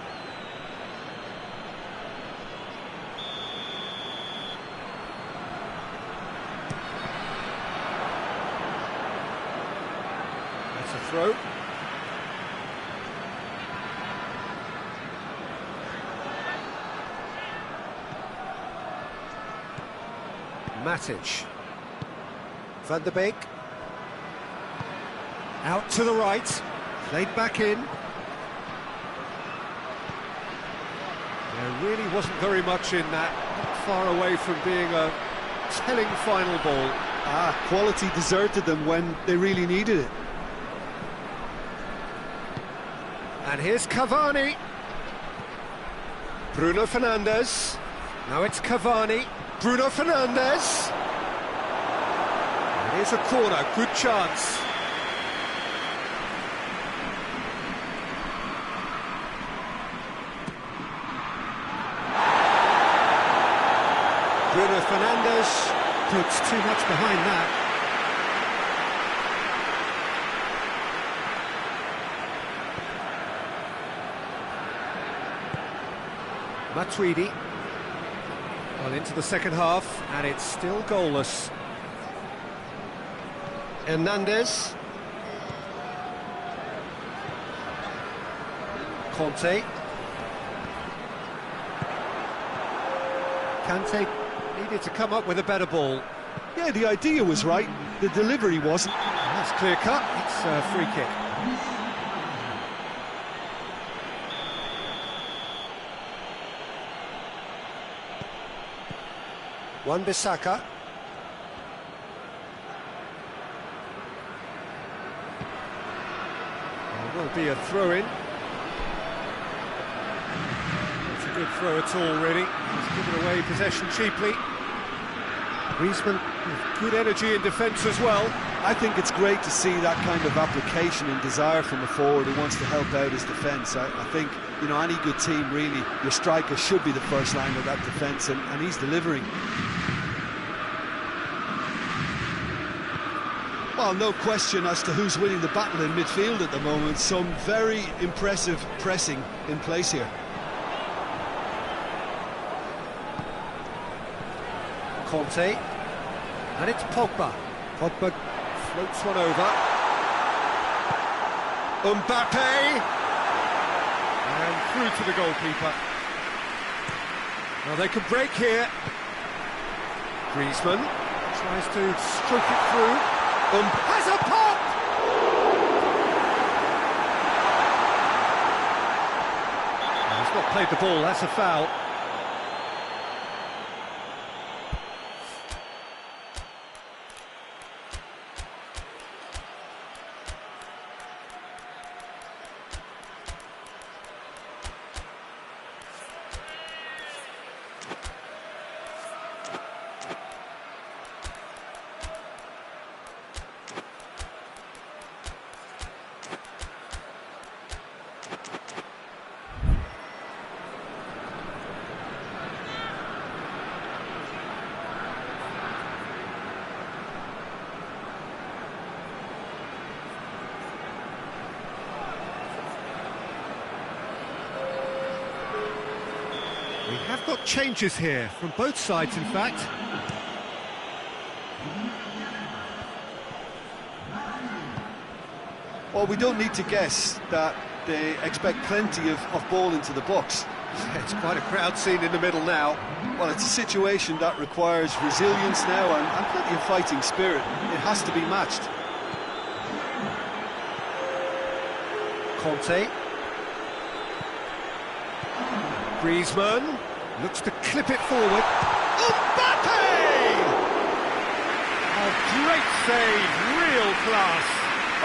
That's a throw. Matic. Van der Beek. Out to the right. Played back in. There really wasn't very much in that. Not far away from being a telling final ball. Quality deserted them when they really needed it. And here's Cavani. Bruno Fernandes. Now it's Cavani. Bruno Fernandes. It is a corner, good chance. Bruno Fernandes puts too much behind that. Matuidi. Well, into the second half, and it's still goalless. Hernandez. Conte. Kante needed to come up with a better ball. Yeah, the idea was right, the delivery wasn't. That's clear cut, it's a free kick. Wan-Bissaka. There will be a throw-in. Not a good throw at all, really. He's given away possession cheaply. Griezmann with good energy in defence as well. I think it's great to see that kind of application and desire from a forward who wants to help out his defence. I think, you know, any good team, really, your striker should be the first line of that defence, and he's delivering. Well, no question as to who's winning the battle in midfield at the moment. Some very impressive pressing in place here. Conte. And it's Pogba. Pogba floats one over. Mbappe. And through to the goalkeeper. Now they can break here. Griezmann tries to stroke it through. Has a pop! He's not played the ball, that's a foul. got changes here from both sides, in fact. Well, we don't need to guess that they expect plenty of ball into the box. It's quite a crowd scene in the middle now. Well, it's a situation that requires resilience now and plenty of fighting spirit. It has to be matched. Conte. Griezmann looks to clip it forward. Mbappe! A great save, real class.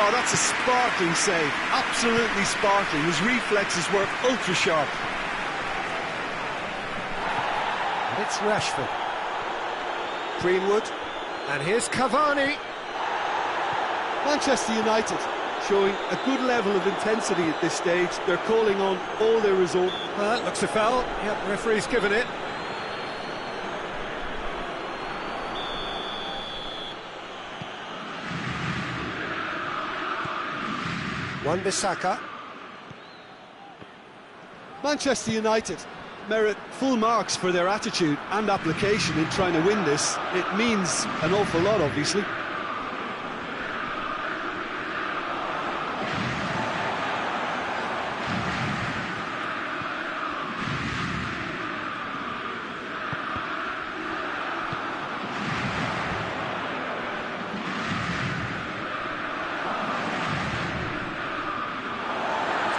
Oh, that's a sparkling save, absolutely sparkling. His reflexes were ultra sharp. And it's Rashford. Greenwood. And here's Cavani. Manchester United showing a good level of intensity at this stage. They're calling on all their resources. Looks a foul. Yep, the referee's given it. Wan-Bissaka. Manchester United merit full marks for their attitude and application in trying to win this. It means an awful lot, obviously.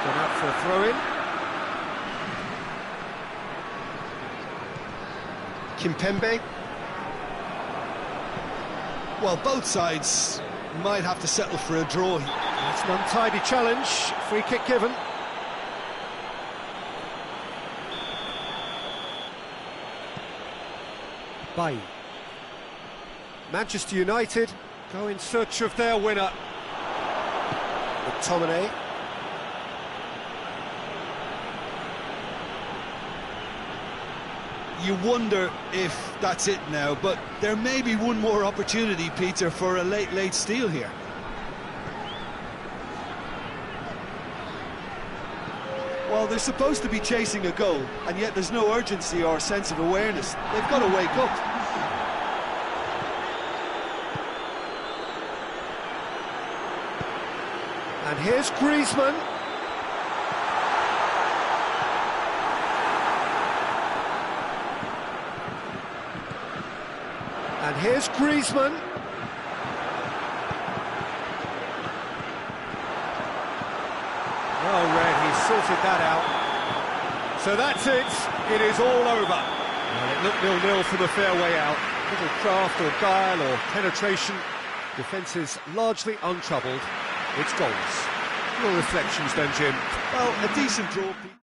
Gone out for a throw-in. Kimpembe. Well, both sides might have to settle for a draw. That's an untidy challenge. Free kick given. Bailly. Manchester United go in search of their winner. McTominay. You wonder if that's it now, but there may be one more opportunity, Peter, for a late steal here. Well, they're supposed to be chasing a goal, and yet there's no urgency or sense of awareness. They've got to wake up. And here's Griezmann. And here's Griezmann. Well read, he sorted that out. So that's it. It is all over. Well, it looked 0-0 from the fairway out. Little craft or guile or penetration. Defence is largely untroubled. It's goals. Your reflections then, Jim? Well, a decent draw, Peter.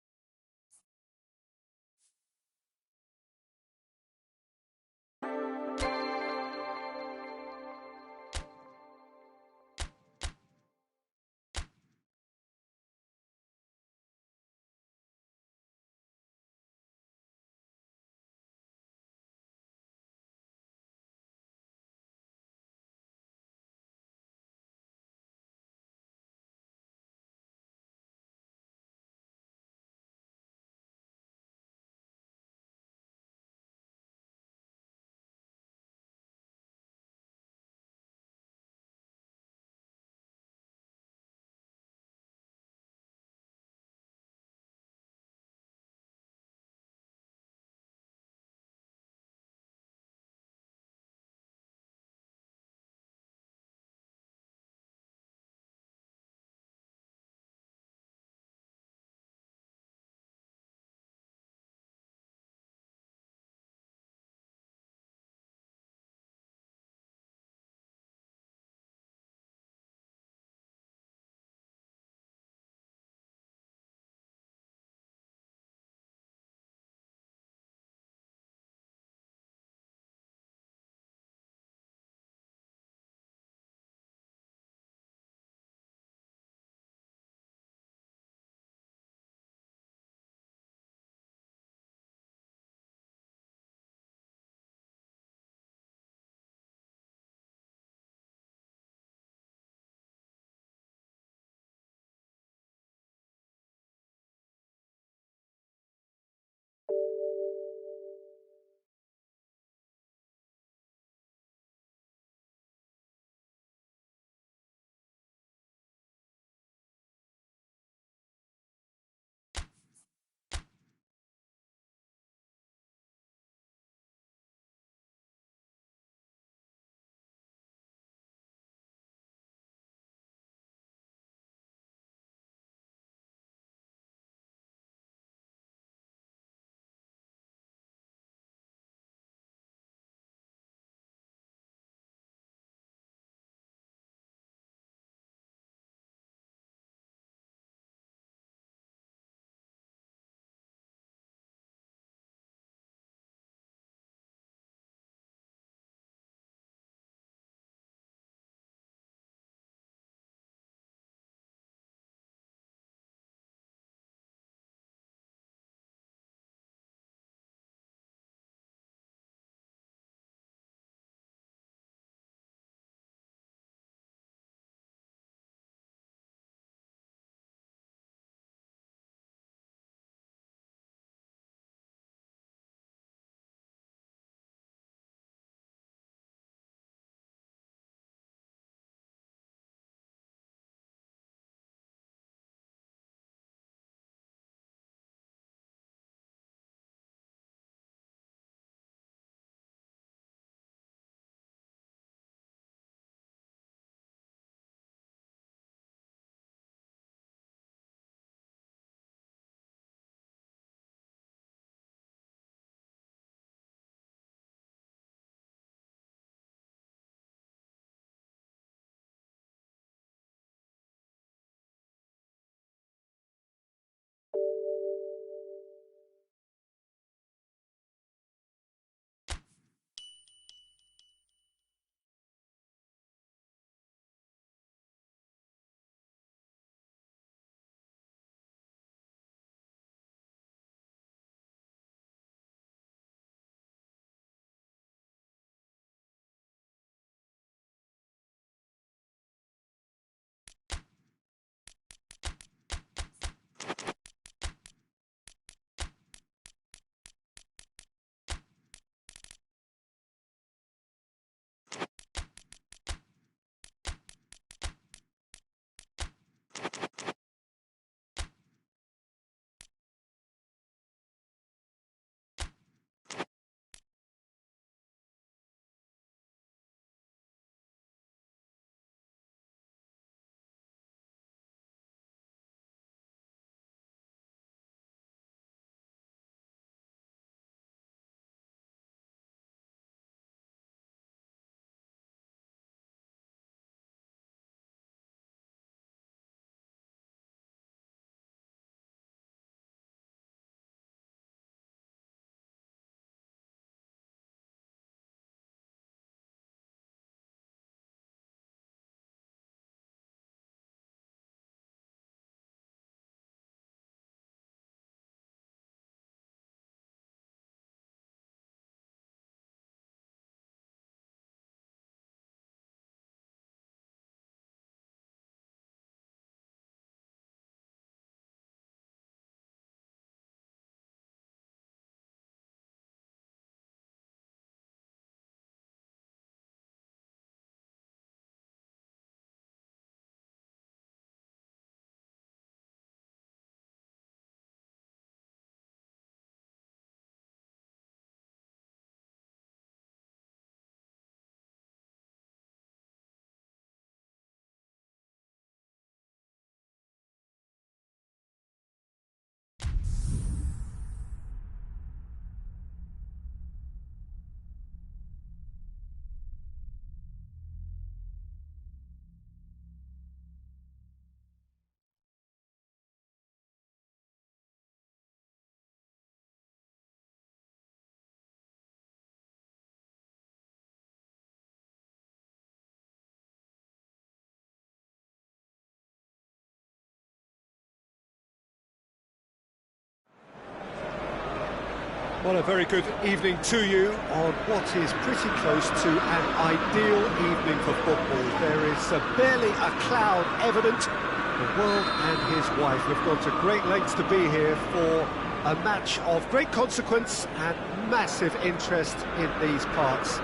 Well, a very good evening to you on what is pretty close to an ideal evening for football. There is barely a cloud evident. The world and his wife have gone to great lengths to be here for a match of great consequence and massive interest in these parts.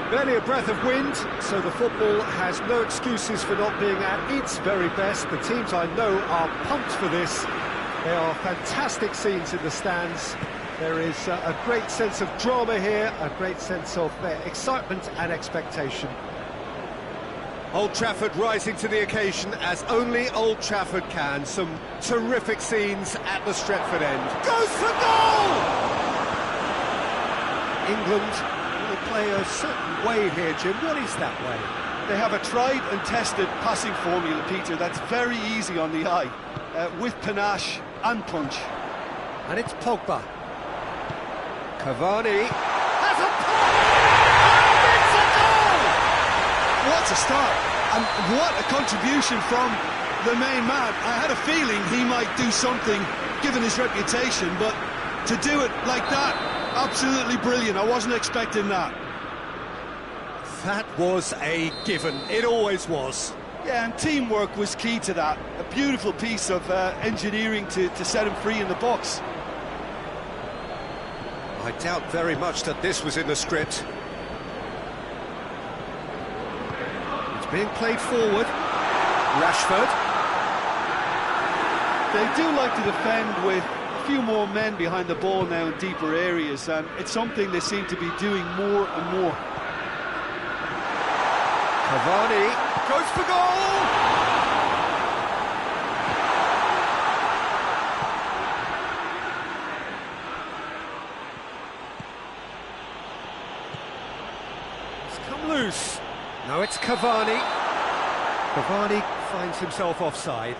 Barely a breath of wind, so the football has no excuses for not being at its very best. The teams I know are pumped for this. There are fantastic scenes in the stands. There is a great sense of drama here, a great sense of excitement and expectation. Old Trafford rising to the occasion as only Old Trafford can. Some terrific scenes at the Stretford end. Goes for goal! England will play a certain way here, Jim. What is that way? They have a tried and tested passing formula, Peter, that's very easy on the eye, with panache and punch. And it's Pogba. Cavani has a pop! And it's a goal! What a start, and what a contribution from the main man. I had a feeling he might do something, given his reputation, but to do it like that, absolutely brilliant. I wasn't expecting that. That was a given. It always was. Yeah, and teamwork was key to that. A beautiful piece of engineering to set him free in the box. I doubt very much that this was in the script. It's being played forward. Rashford. They do like to defend with a few more men behind the ball now in deeper areas, and it's something they seem to be doing more and more. Cavani goes for goal! Loose. Now it's Cavani. Cavani finds himself offside.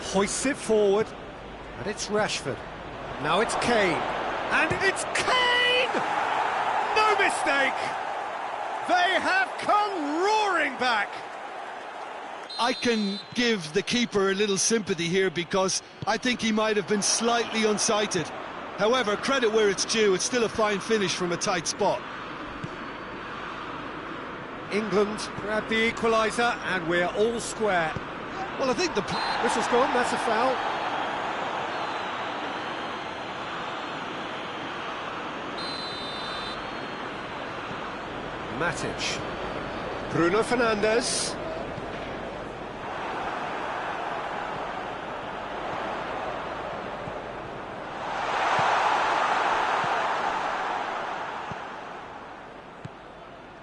Hoists it forward. And it's Rashford. Now it's Kane. And it's Kane! No mistake! They have come roaring back! I can give the keeper a little sympathy here because I think he might have been slightly unsighted. However, credit where it's due, it's still a fine finish from a tight spot. England grab the equaliser and we're all square. Well, I think the whistle's gone, that's a foul. Matic. Bruno Fernandes.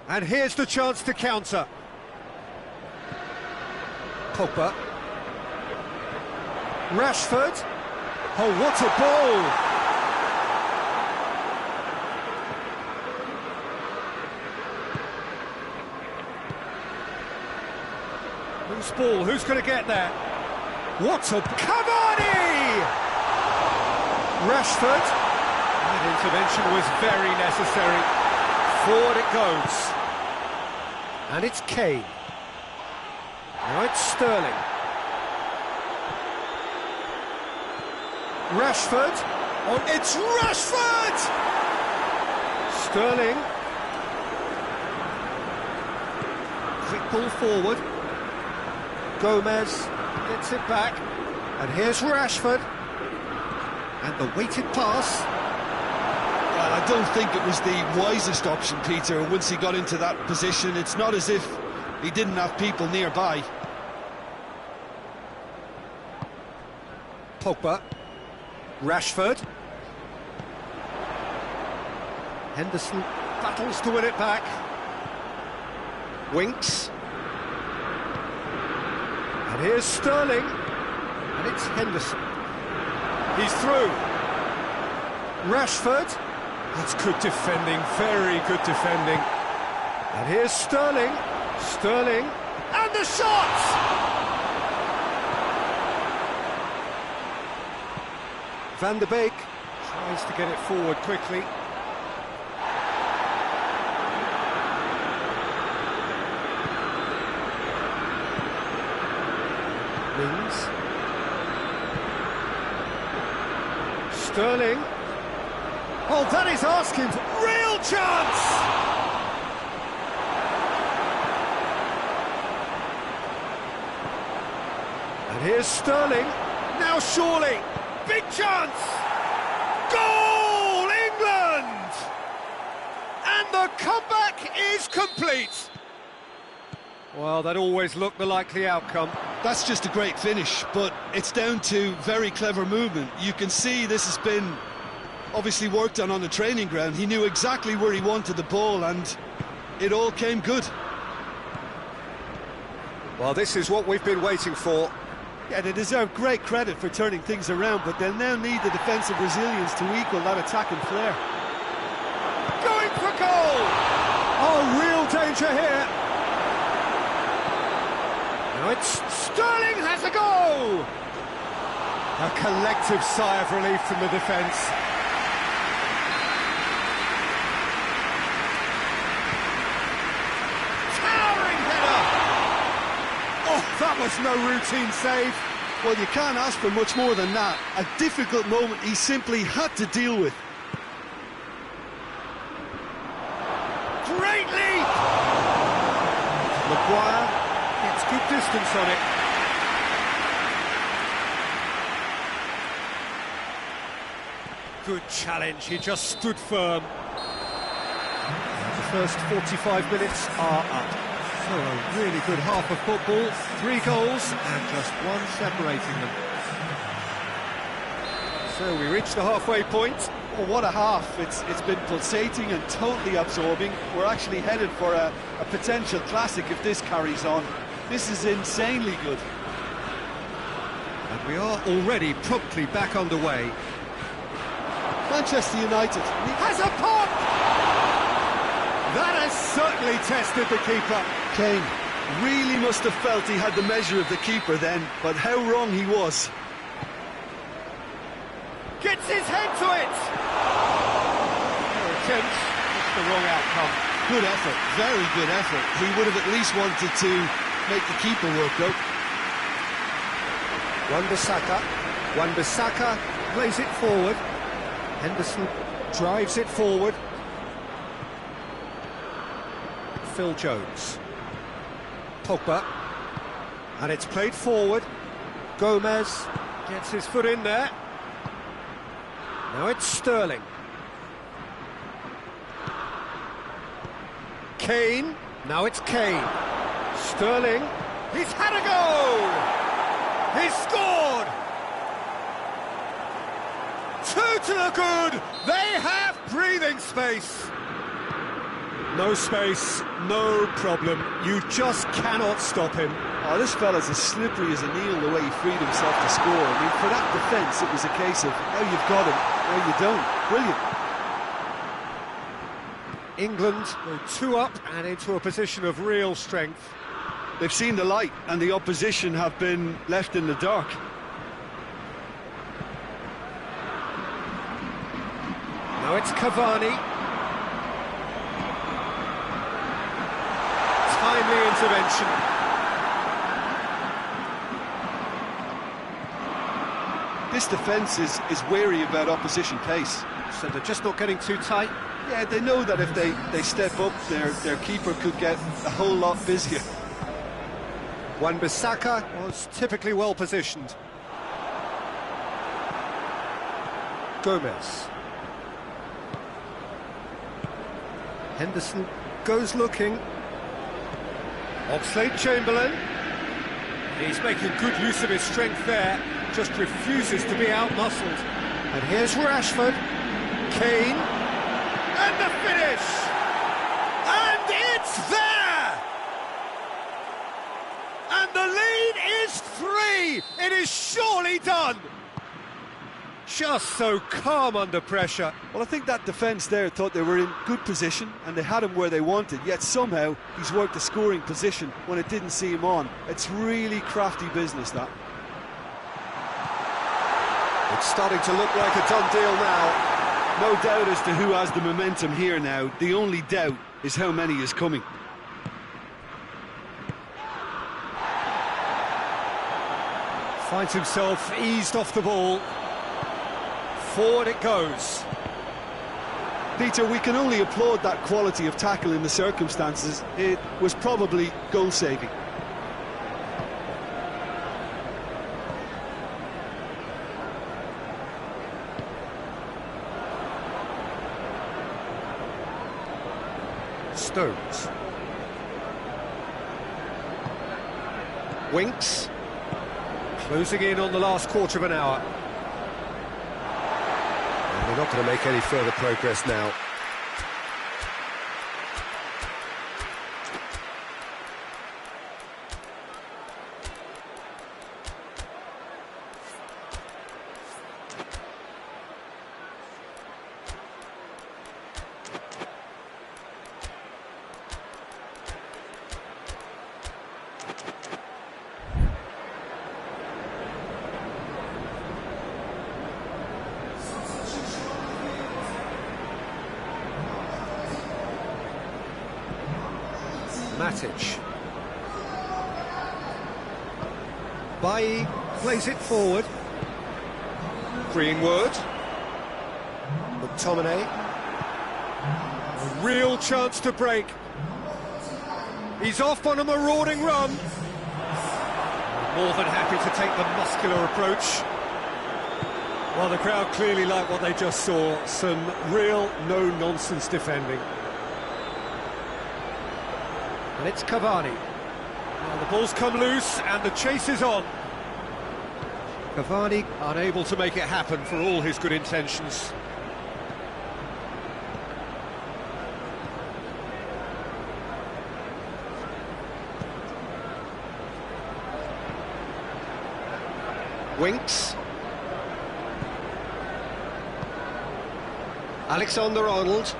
And here's the chance to counter. Pogba. Rashford. Oh, what a ball! Whose ball? Who's going to get there? What a... Cavani! Rashford. That intervention was very necessary. Forward it goes. And it's Kane. Now it's Sterling. Rashford. Oh, it's Rashford! Sterling. Quick ball forward. Gomez gets it back. And here's Rashford. And the weighted pass. Well, I don't think it was the wisest option, Peter, once he got into that position. It's not as if he didn't have people nearby. Pogba. Rashford. Henderson battles to win it back. Winks. And here's Sterling. And it's Henderson. He's through. Rashford. That's good defending, very good defending. And here's Sterling. Sterling. And the shot! Van der Beek tries to get it forward quickly. Mings. Sterling. Oh, that is asking for real chance! And here's Sterling. Now surely. Big chance! Goal, England! And the comeback is complete. Well, that always looked the likely outcome. That's just a great finish, but it's down to very clever movement. You can see this has been obviously worked on the training ground. He knew exactly where he wanted the ball, and it all came good. Well, this is what we've been waiting for. Yeah, they deserve great credit for turning things around, but they'll now need the defensive resilience to equal that attacking flair. Going for goal! Oh, real danger here. Now it's Sterling has a go! A collective sigh of relief from the defence. Towering header! Oh, that was no routine save. Well, you can't ask for much more than that. A difficult moment he simply had to deal with. Great leap! Maguire gets good distance on it. Good challenge, he just stood firm. The first 45 minutes are up. So a really good half of football, 3 goals and just one separating them. So we reach the halfway point. Oh, what a half. It's been pulsating and totally absorbing. We're actually headed for a potential classic if this carries on. This is insanely good. And we are already promptly back underway. Manchester United. He has a pop! That has certainly tested the keeper. Kane really must have felt he had the measure of the keeper then, but how wrong he was. Gets his head to it! Attempt, it's the wrong outcome. Good effort, very good effort. He would have at least wanted to make the keeper work though. Wan-Bissaka plays it forward. Henderson drives it forward. Phil Jones. Pogba. And it's played forward. Gomez gets his foot in there. Now it's Sterling. Kane. Now it's Kane. Sterling. He's had a go! He's scored! 2 to the good! They have breathing space! No space, no problem. You just cannot stop him. Oh, this fella's as slippery as a needle the way he freed himself to score. I mean, for that defence, it was a case of now you've got him, now you don't. Brilliant. England go 2 up and into a position of real strength. They've seen the light and the opposition have been left in the dark. Now it's Cavani. Timely intervention. This defence is wary about opposition pace. So they're just not getting too tight. Yeah, they know that if they step up, their keeper could get a whole lot busier. Wan-Bissaka was typically well positioned. Gomez. Henderson goes looking. Oxlade-Chamberlain. He's making good use of his strength there, just refuses to be out-muscled. And here's Rashford. Kane. And the finish! And it's there! And the lead is 3! It is surely done! Just so calm under pressure. Well, I think that defence there thought they were in good position and they had him where they wanted, yet somehow he's worked a scoring position when it didn't see him on. It's really crafty business, that. It's starting to look like a done deal now. No doubt as to who has the momentum here now. The only doubt is how many is coming. Finds himself eased off the ball. Forward it goes. Peter, we can only applaud that quality of tackle in the circumstances. It was probably goal-saving. Stones. Winks. Closing in on the last quarter of an hour. And they're not going to make any further progress now. Matic. Bailly plays it forward. Greenwood. McTominay. A real chance to break. He's off on a marauding run. More than happy to take the muscular approach. Well, the crowd clearly like what they just saw. Some real no-nonsense defending. And it's Cavani. Well, the ball's come loose and the chase is on. Cavani unable to make it happen for all his good intentions. Winks. Alexander-Arnold.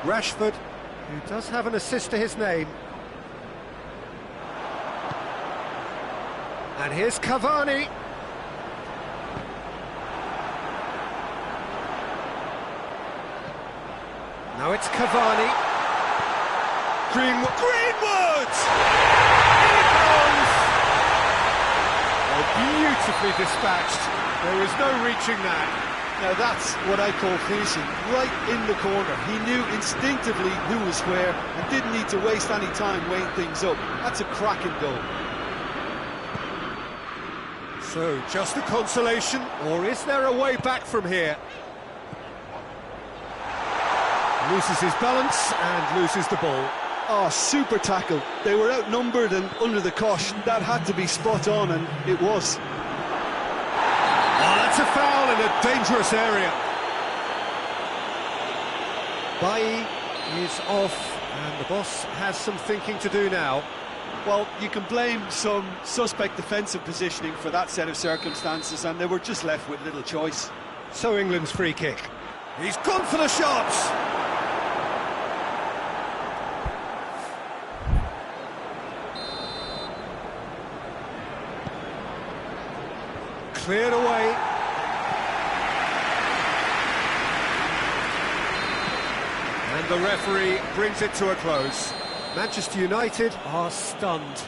Rashford, who does have an assist to his name. And here's Cavani. Now it's Cavani. Greenwood! In it goes! Oh, beautifully dispatched. There is no reaching that. Now that's what I call finishing, right in the corner. He knew instinctively who was where and didn't need to waste any time weighing things up. That's a cracking goal. So, just a consolation, or is there a way back from here? Loses his balance and loses the ball. Oh, super tackle. They were outnumbered and under the cosh. That had to be spot on, and it was. That's a foul in a dangerous area. Bailly is off, and the boss has some thinking to do now. Well, you can blame some suspect defensive positioning for that set of circumstances, and they were just left with little choice. So England's free kick. He's gone for the shots! Cleared away. And the referee brings it to a close. Manchester United are stunned.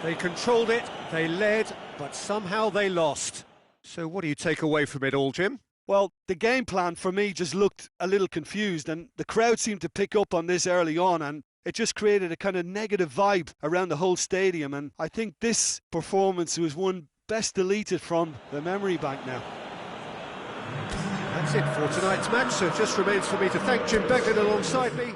They controlled it, they led, but somehow they lost. So what do you take away from it all, Jim? Well, the game plan for me just looked a little confused, and the crowd seemed to pick up on this early on, and it just created a kind of negative vibe around the whole stadium, and I think this performance was one best deleted from the memory bank now. That's it for tonight's match, so it just remains for me to thank Jim Beglin alongside me.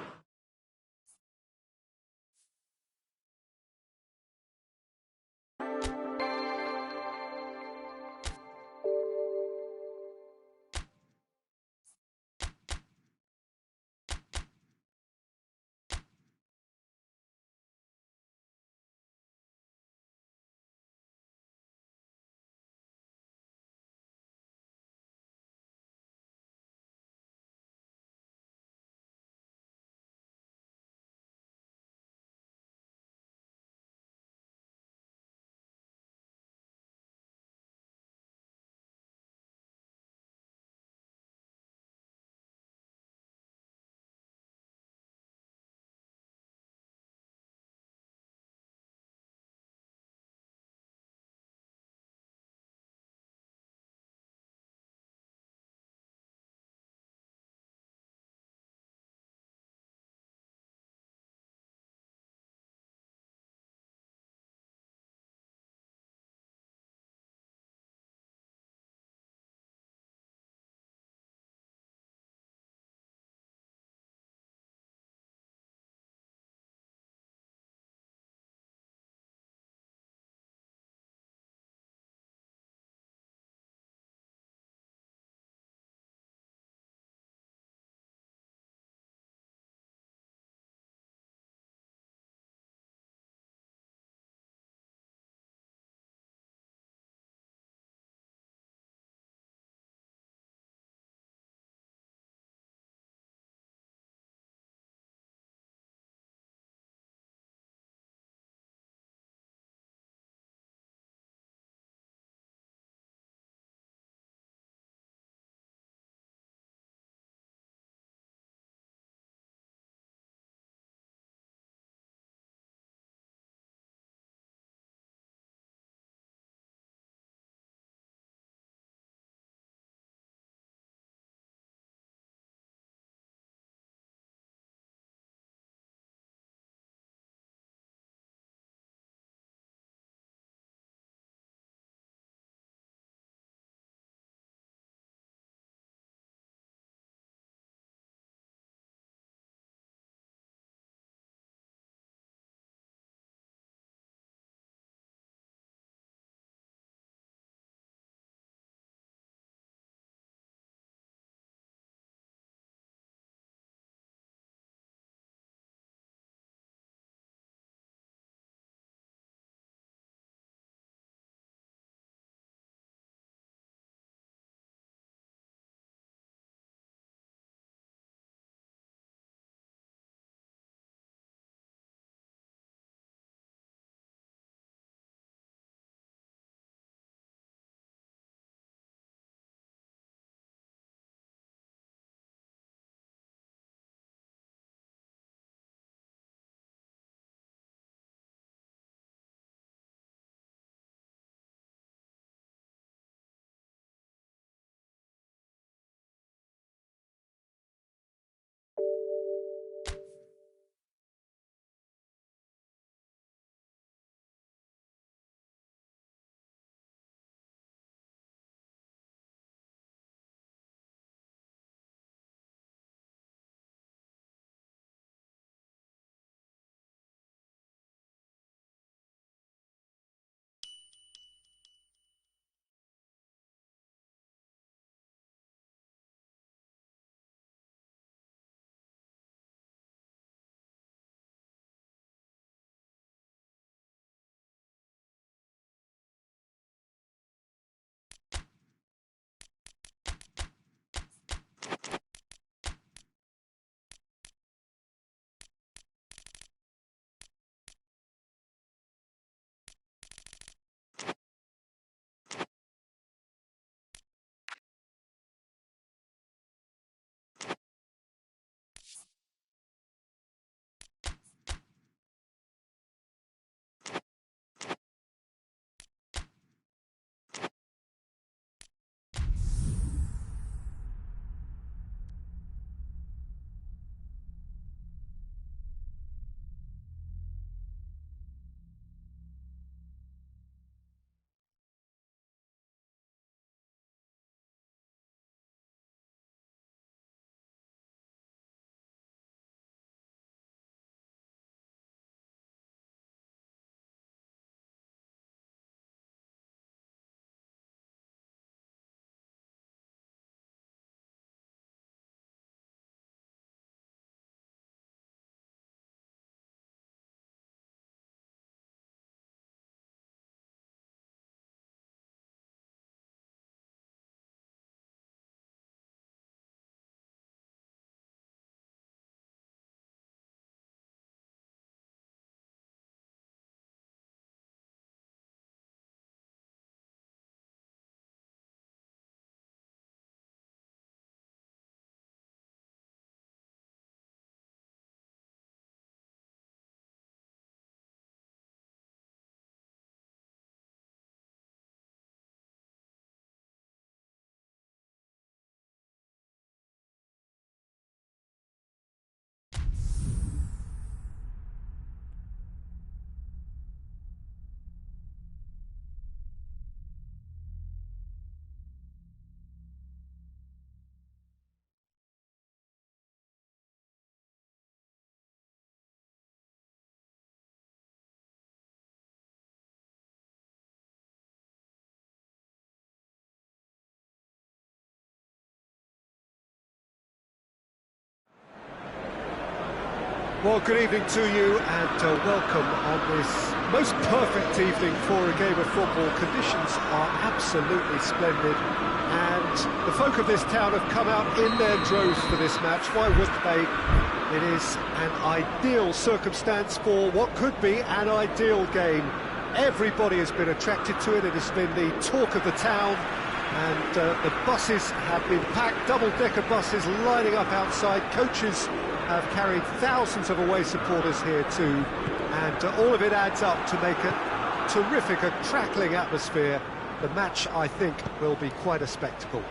Well, good evening to you and welcome on this most perfect evening for a game of football. Conditions are absolutely splendid and the folk of this town have come out in their droves for this match. Why wouldn't they? It is an ideal circumstance for what could be an ideal game. Everybody has been attracted to it. It has been the talk of the town, and the buses have been packed, double-decker buses lining up outside. Coaches have carried thousands of away supporters here too, and all of it adds up to make a terrific, a crackling atmosphere. The match, I think, will be quite a spectacle.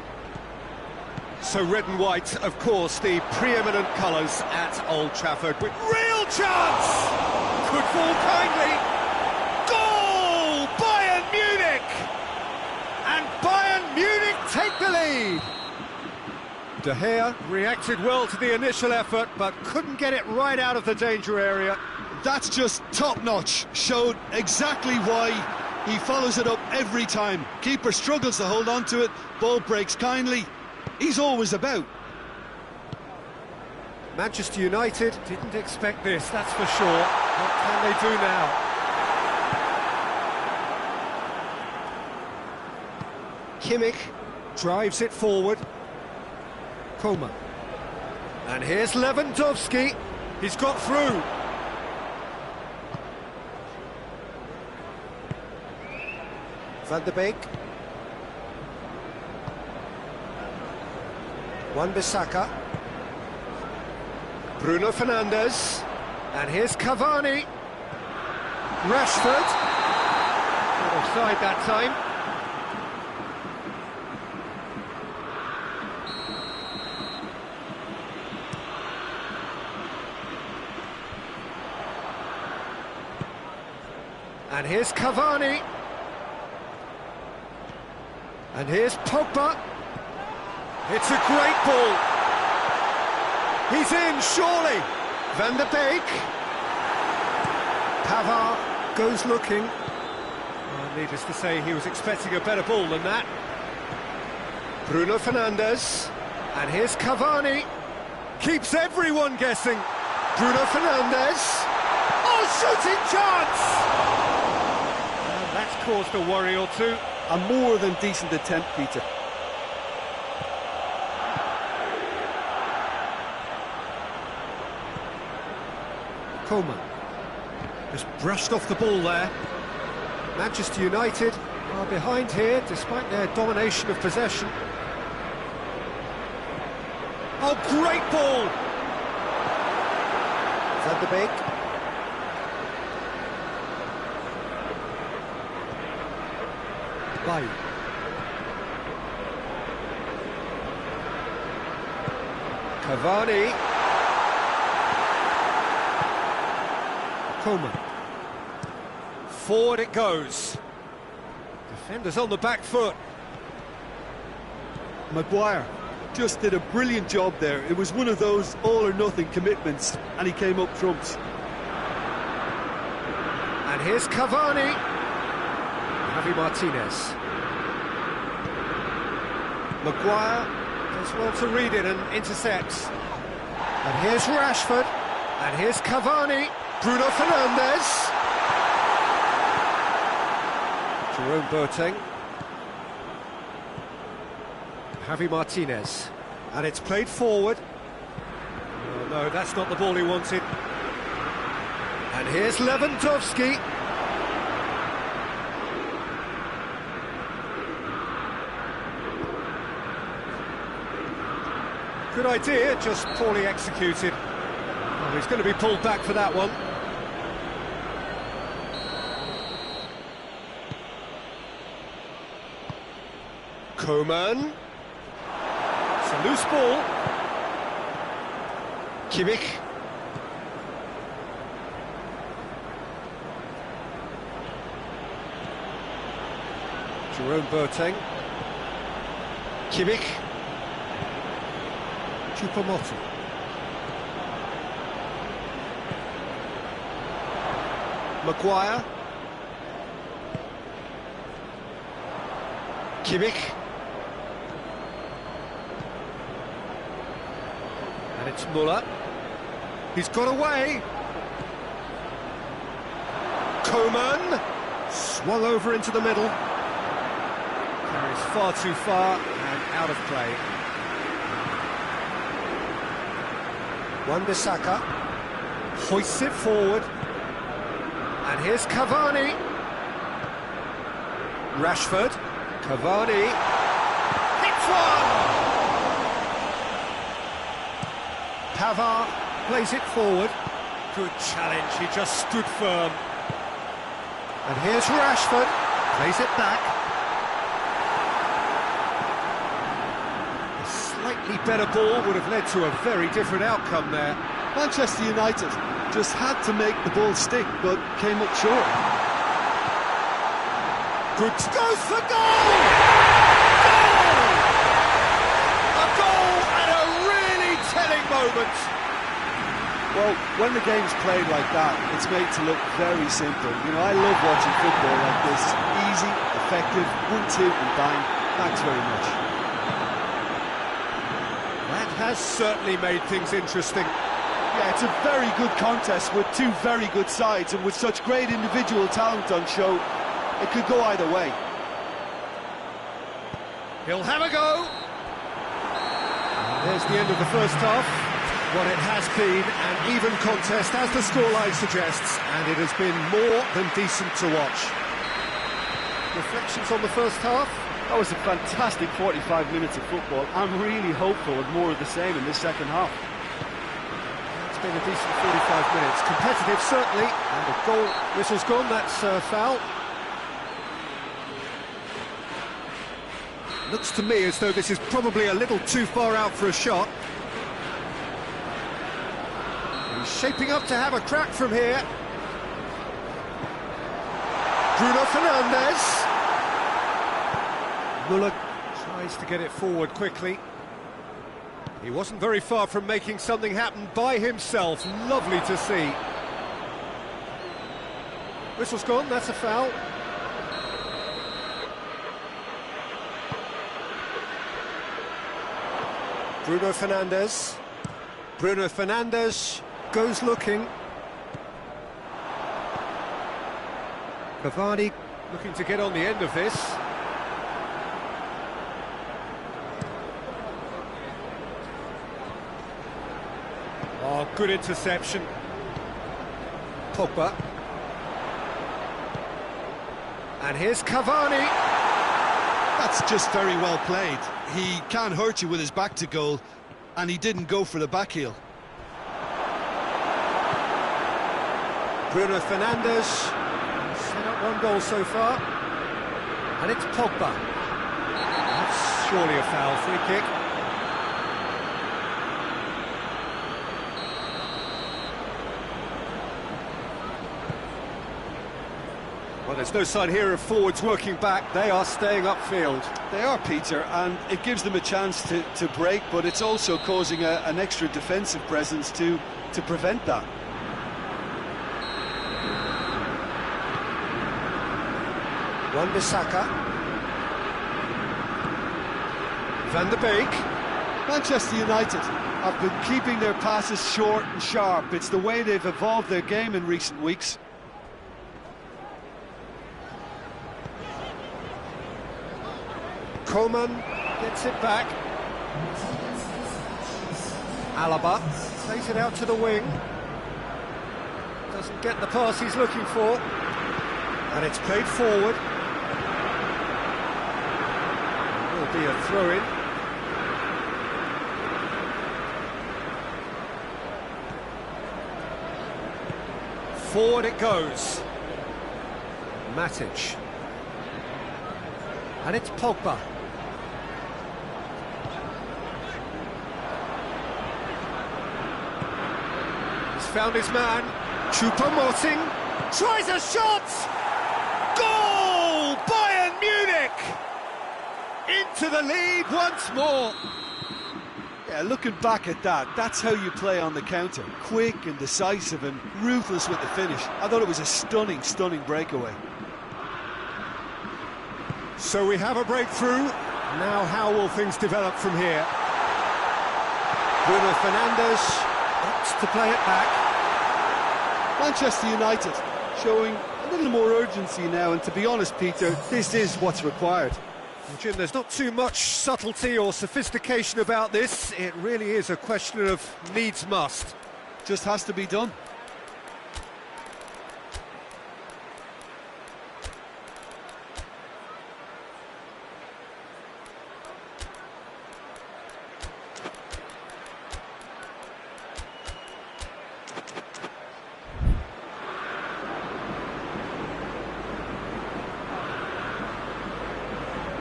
So red and white, of course, the preeminent colours at Old Trafford. With real chance! Could fall kindly. Goal! Bayern Munich! And Bayern Munich take the lead. De Gea reacted well to the initial effort, but couldn't get it right out of the danger area. That's just top-notch. Showed exactly why he follows it up every time. Keeper struggles to hold on to it, ball breaks kindly. He's always about. Manchester United didn't expect this, that's for sure. What can they do now? Kimmich drives it forward. Coman. And here's Lewandowski. He's got through. Van der Beek. Wan-Bissaka. Bruno Fernandes. And here's Cavani. Rashford. Not offside that time. And here's Cavani. And here's Pogba. It's a great ball. He's in, surely. Van der Beek. Pavard goes looking. Well, needless to say, he was expecting a better ball than that. Bruno Fernandes. And here's Cavani. Keeps everyone guessing. Bruno Fernandes. Oh, shooting chance! And that's caused a worry or two. A more than decent attempt, Peter. Coman just brushed off the ball there. Manchester United are behind here despite their domination of possession. Oh, great ball! Van der Beek. Bailly. Cavani. Coman. Forward it goes. Defenders on the back foot. Maguire just did a brilliant job there. It was one of those all-or-nothing commitments, and he came up trumps. And here's Cavani. Javi Martinez. Maguire does well to read it and intercepts. And here's Rashford. And here's Cavani. Bruno Fernandes. Jerome Boateng. Javi Martinez. And it's played forward. Oh, no, that's not the ball he wanted. And here's Lewandowski. Good idea, just poorly executed. Oh, he's going to be pulled back for that one. Coman. It's a loose ball. Kimmich. Jerome Boateng. Kimmich. Choupo-Moting. Maguire. Kimmich. And it's Muller. He's got away. Coman swung over into the middle. Carries far too far and out of play. Wan-Bissaka hoists it forward. And here's Cavani. Rashford. Cavani. Hits one! Pavard plays it forward. Good challenge, he just stood firm. And here's Rashford. Plays it back. A slightly better ball would have led to a very different outcome there. Manchester United just had to make the ball stick, but came up short. Good goes for goal! Goal! A goal at a really telling moment. Well, when the game's played like that, it's made to look very simple. You know, I love watching football like this. Easy, effective, 1-2 and bang. Thanks very much. That has certainly made things interesting. Yeah, it's a very good contest with two very good sides, and with such great individual talent on show, it could go either way. He'll have a go. There's the end of the first half. What it has been an even contest, as the scoreline suggests, and it has been more than decent to watch. Reflections on the first half? That was a fantastic 45 minutes of football. I'm really hopeful of more of the same in this second half. It's been a decent 45 minutes. Competitive, certainly, and the goal whistle's gone. That's foul. Looks to me as though this is probably a little too far out for a shot. He's shaping up to have a crack from here. Bruno Fernandes. Muller tries to get it forward quickly. He wasn't very far from making something happen by himself. Lovely to see. Whistle's gone, that's a foul. Bruno Fernandes. Bruno Fernandes goes looking. Cavani looking to get on the end of this. Oh, good interception. Pogba. And here's Cavani. That's just very well played. He can't hurt you with his back to goal, and he didn't go for the back heel. Bruno Fernandes set up one goal so far, and it's Pogba. That's surely a foul. Free kick. Well, there's no sign here of forwards working back. They are staying upfield. They are, Peter, and it gives them a chance to break, but it's also causing an extra defensive presence to prevent that. Wan-Bissaka. Van der Beek. Manchester United have been keeping their passes short and sharp. It's the way they've evolved their game in recent weeks. Coman gets it back. Alaba plays it out to the wing. Doesn't get the pass he's looking for. And it's played forward. Will be a throw-in. Forward it goes. Matic. And it's Pogba. He's found his man. Choupo-Moting tries a shot! Goal! Bayern Munich! Into the lead once more. Yeah, looking back at that, that's how you play on the counter. Quick and decisive and ruthless with the finish. I thought it was a stunning, stunning breakaway. So we have a breakthrough. Now how will things develop from here? Bruno Fernandes Opts to play it back. Manchester United showing a little more urgency now, and to be honest, Peter, this is what's required. Well, Jim, there's not too much subtlety or sophistication about this. It really is a question of needs must. Just has to be done.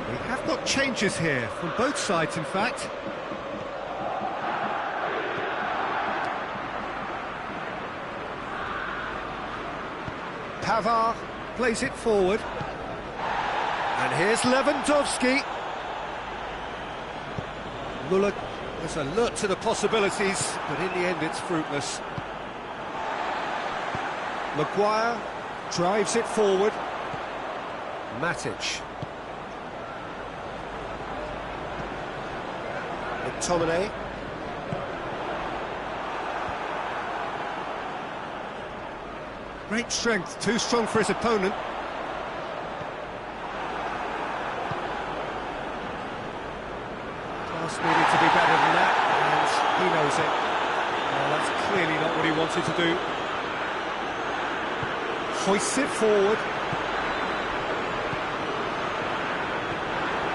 We have got changes here, from both sides in fact. Pavard plays it forward. And here's Lewandowski. Muller was alert to the possibilities, but in the end it's fruitless. Maguire drives it forward. Matic. McTominay. Great strength, too strong for his opponent. Pass needed to be better than that, and he knows it. Well, that's clearly not what he wanted to do. Hoists it forward.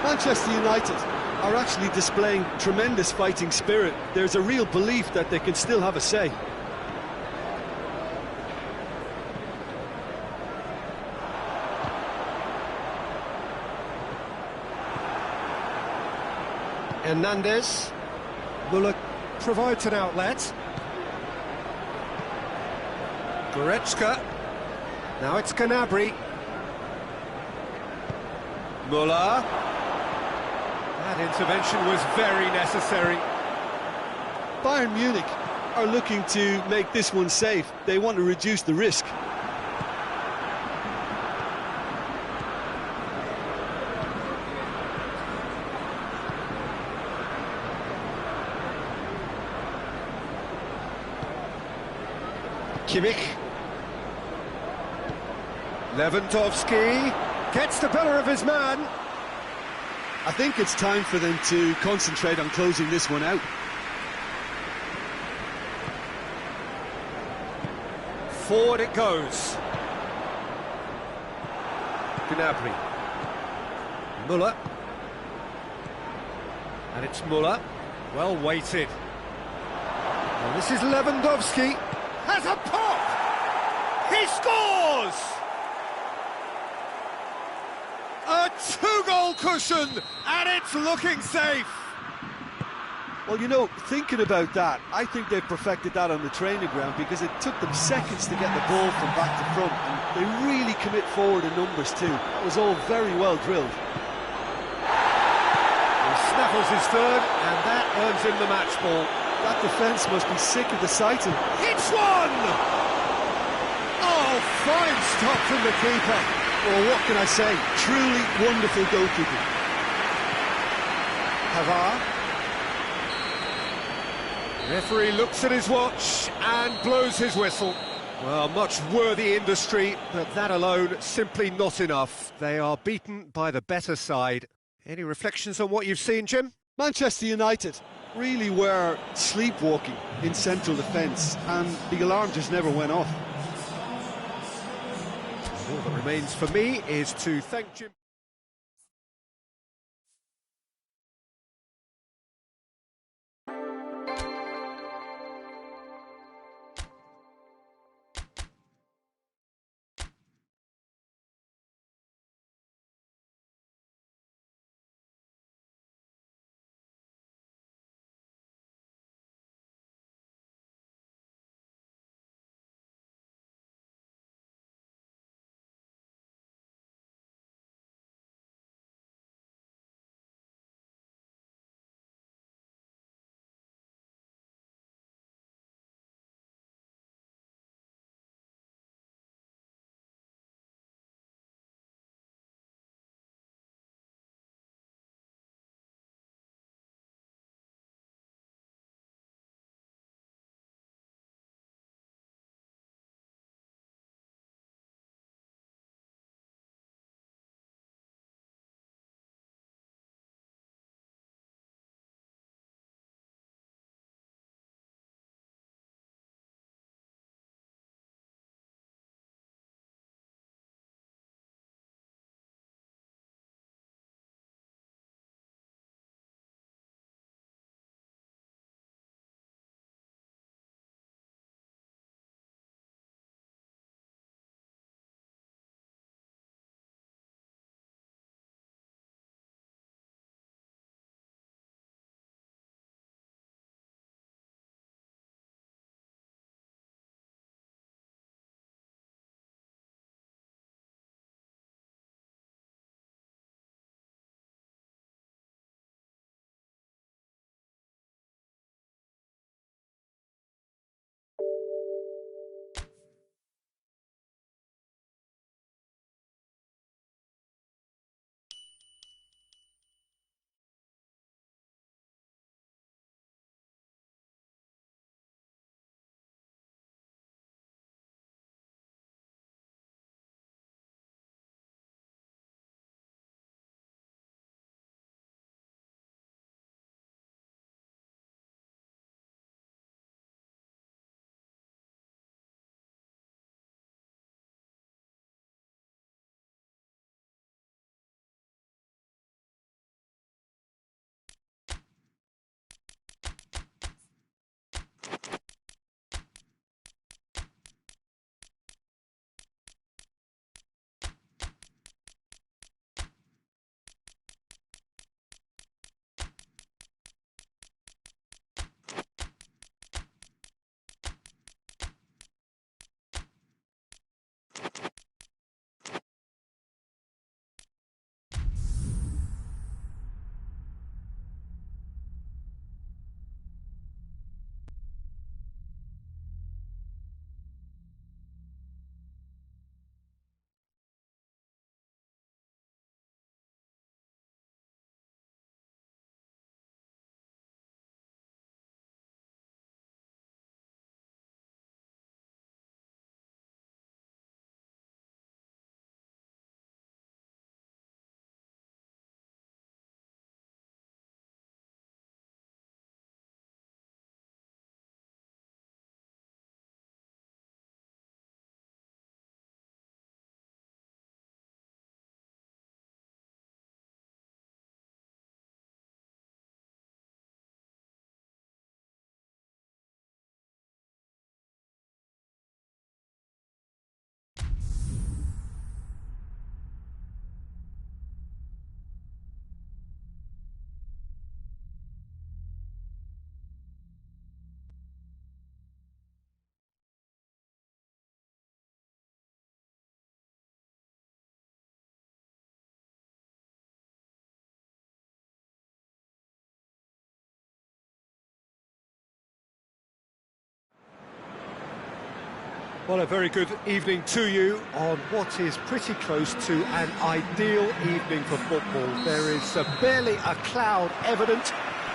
Manchester United are actually displaying tremendous fighting spirit. There's a real belief that they can still have a say. Hernandez. Muller provides an outlet. Goretzka. Now it's Gnabry. Muller. That intervention was very necessary. Bayern Munich are looking to make this one safe. They want to reduce the risk. Kimmich. Lewandowski gets the better of his man. I think it's time for them to concentrate on closing this one out. Forward it goes. Gnabry. Muller. And it's Muller. Well weighted. And this is Lewandowski. Has a pop! He scores! A two-goal cushion, and it's looking safe. Well, you know, thinking about that, I think they've perfected that on the training ground, because it took them seconds to get the ball from back to front, and they really commit forward in numbers too. That was all very well drilled. He snaffles his third, and that earns him the match ball. That defence must be sick of the sight of... It's one! Oh, fine stop from the keeper. Well, what can I say? Truly wonderful goalkeeping. Pavard. Referee looks at his watch and blows his whistle. Well, much worthy industry, but that alone simply not enough. They are beaten by the better side. Any reflections on what you've seen, Jim? Manchester United really were sleepwalking in central defence, and the alarm just never went off. All that remains for me is to thank Jim. Well, a very good evening to you on what is pretty close to an ideal evening for football. There is barely a cloud evident.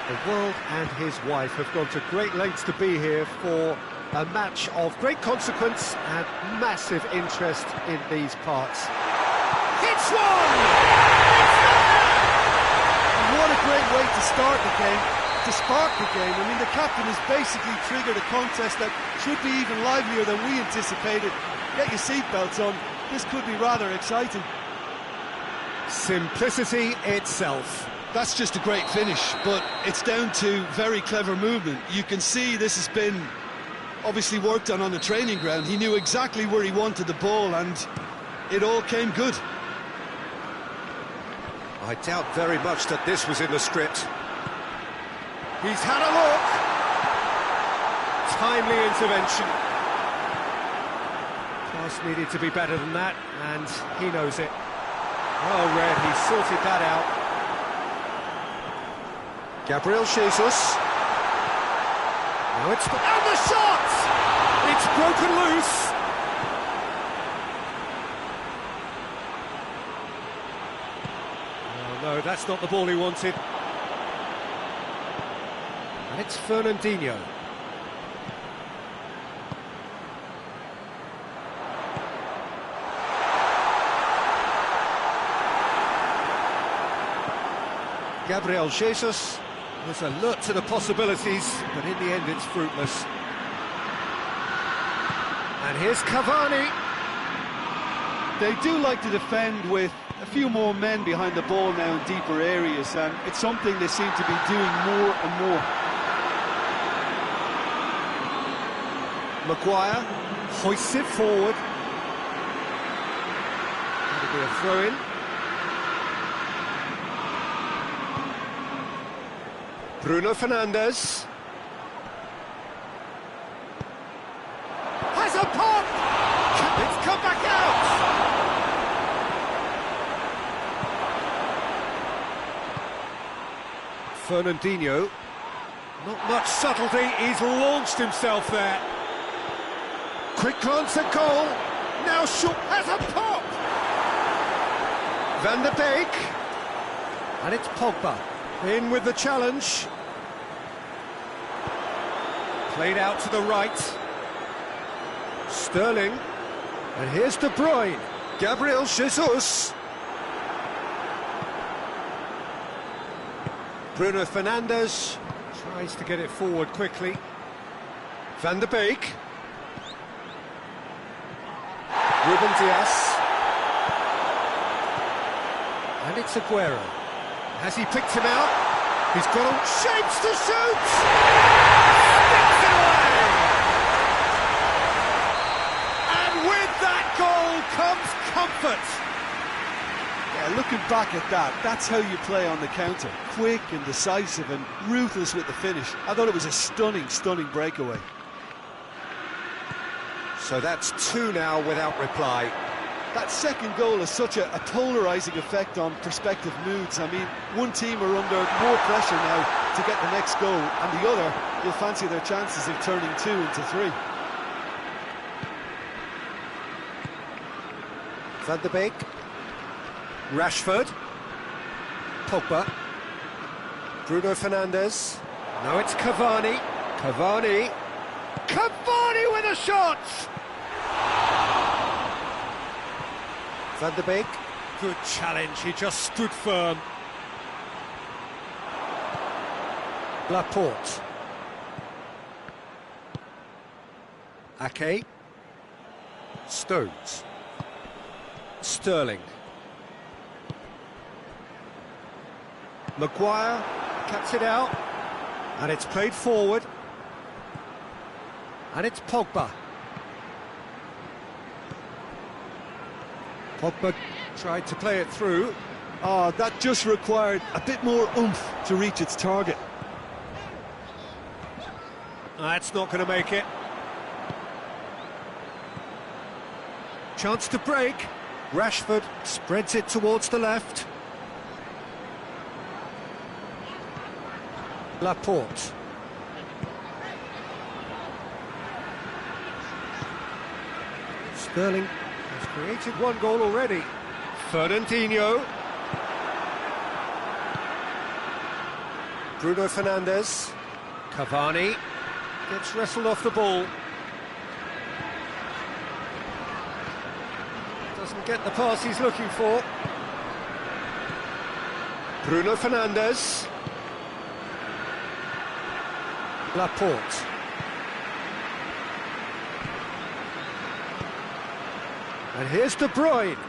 The world and his wife have gone to great lengths to be here for a match of great consequence and massive interest in these parts. Hits one! What a great way to start the game, to spark the game. I mean, the captain has basically triggered a contest that should be even livelier than we anticipated. Get your seatbelts on, this could be rather exciting. Simplicity itself. That's just a great finish, but it's down to very clever movement. You can see this has been obviously worked on the training ground. He knew exactly where he wanted the ball and it all came good. I doubt very much that this was in the script. He's had a look. Timely intervention. Pass needed to be better than that, and he knows it. Well read, he sorted that out. Gabriel Jesus. Now it's... And the shot! It's broken loose. Oh, no, that's not the ball he wanted. And it's Fernandinho. Gabriel Jesus was alert to the possibilities, but in the end it's fruitless. And here's Cavani. They do like to defend with a few more men behind the ball now in deeper areas, and it's something they seem to be doing more and more. Maguire hoists it forward. That'll be a throw-in. Bruno Fernandes has a pop! It's come back out! Fernandinho, not much subtlety, he's launched himself there. Quick glance at goal, now Shaw has a pop! Van der Beek, and it's Pogba. In with the challenge. Played out to the right. Sterling. And here's De Bruyne. Gabriel Jesus. Bruno Fernandes tries to get it forward quickly. Van der Beek. Ruben Dias. And it's Aguero. Has he picked him out? He's got all shapes to shoot! Sticks it away! And with that goal comes comfort! Yeah, looking back at that, that's how you play on the counter. Quick and decisive and ruthless with the finish. I thought it was a stunning, stunning breakaway. So that's two now without reply. That second goal has such a polarising effect on prospective moods. I mean, one team are under more pressure now to get the next goal, and the other will fancy their chances of turning 2 into 3. Van der Beek. Rashford. Pogba. Bruno Fernandes. Now it's Cavani. Cavani with a shot! Van der Beek, good challenge, he just stood firm. Laporte. Ake. Stones. Sterling. Maguire cuts it out, and it's played forward. And it's Pogba. Pogba tried to play it through. Oh, that just required a bit more oomph to reach its target. That's not going to make it. Chance to break. Rashford spreads it towards the left. Laporte. Sterling has created one goal already. Fernandinho. Bruno Fernandes. Cavani gets wrestled off the ball. Doesn't get the pass he's looking for. Bruno Fernandes. Laporte. And here's De Bruyne. And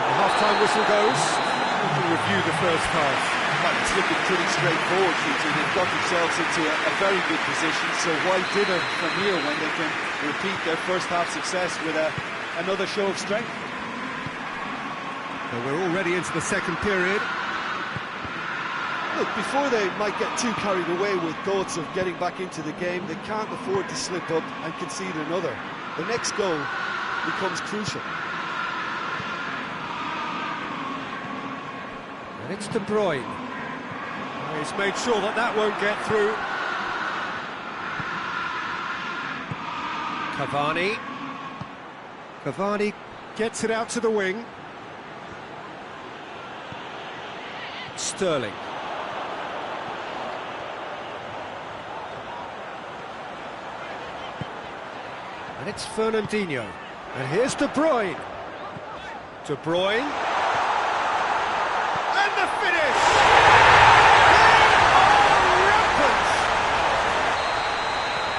the half-time whistle goes. We can review the first half. Well, it's looking pretty straightforward, Peter. They've got themselves into a very good position, so why dither from here when they can repeat their first half success with another show of strength? Well, we're already into the second period. Look, before they might get too carried away with thoughts of getting back into the game, they can't afford to slip up and concede another. The next goal becomes crucial. And it's De Bruyne. He's made sure that that won't get through. Cavani gets it out to the wing. Sterling. And it's Fernandinho. And here's De Bruyne. De Bruyne. And the finish! They are rampant!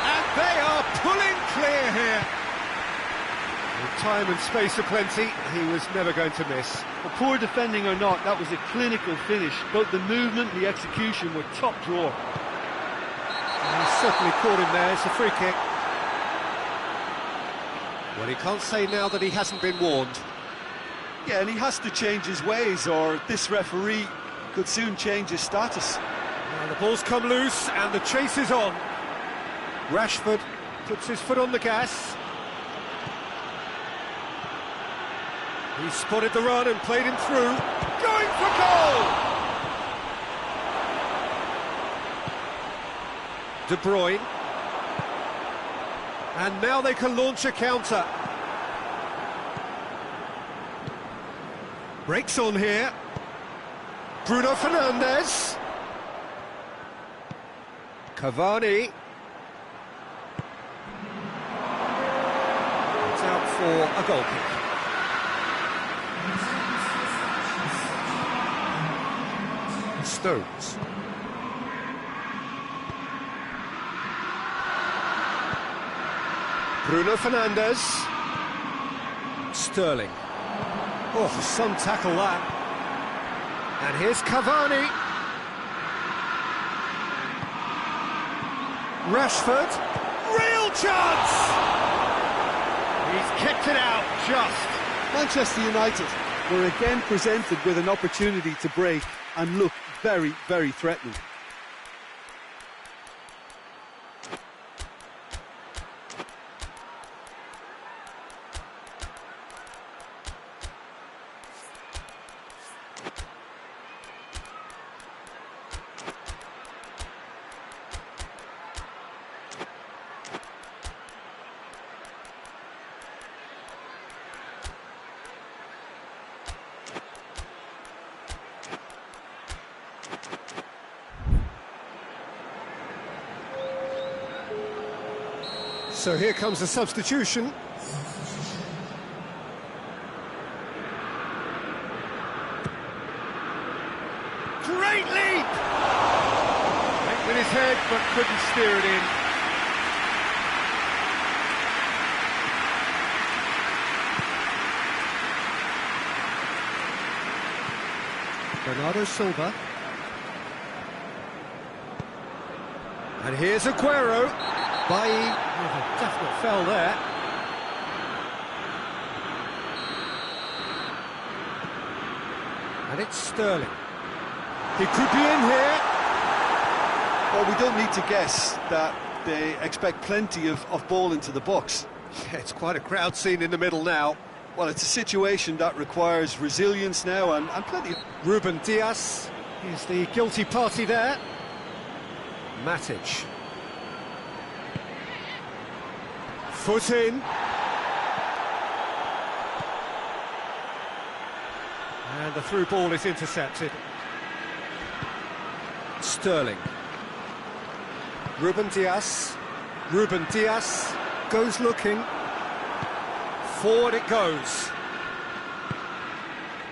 And they are pulling clear here. With time and space aplenty, he was never going to miss. Well, poor defending or not, that was a clinical finish. Both the movement and the execution were top drawer. And he certainly caught him there. It's a free kick. Well, he can't say now that he hasn't been warned. Yeah, and he has to change his ways, or this referee could soon change his status. Now the ball's come loose, and the chase is on. Rashford puts his foot on the gas. He spotted the run and played him through. Going for goal! De Bruyne. And now they can launch a counter. Breaks on here. Bruno Fernandes. Cavani. It's out for a goal kick. Stones. Bruno Fernandes. Sterling. Oh, some tackle that. And here's Cavani. Rashford. Real chance! He's kicked it out, just. Manchester United were again presented with an opportunity to break and look very, very threatening. So here comes the substitution. Great leap! Went with his head, but couldn't steer it in. Bernardo Silva. And here's Aguero. Bailly with a definite foul there. And it's Sterling. He could be in here. Well, we don't need to guess that they expect plenty of ball into the box. Yeah, it's quite a crowd scene in the middle now. Well, it's a situation that requires resilience now and plenty. Ruben Dias is the guilty party there. Matic. Foot in. And the through ball is intercepted. Sterling. Ruben Dias. Ruben Dias goes looking. Forward it goes.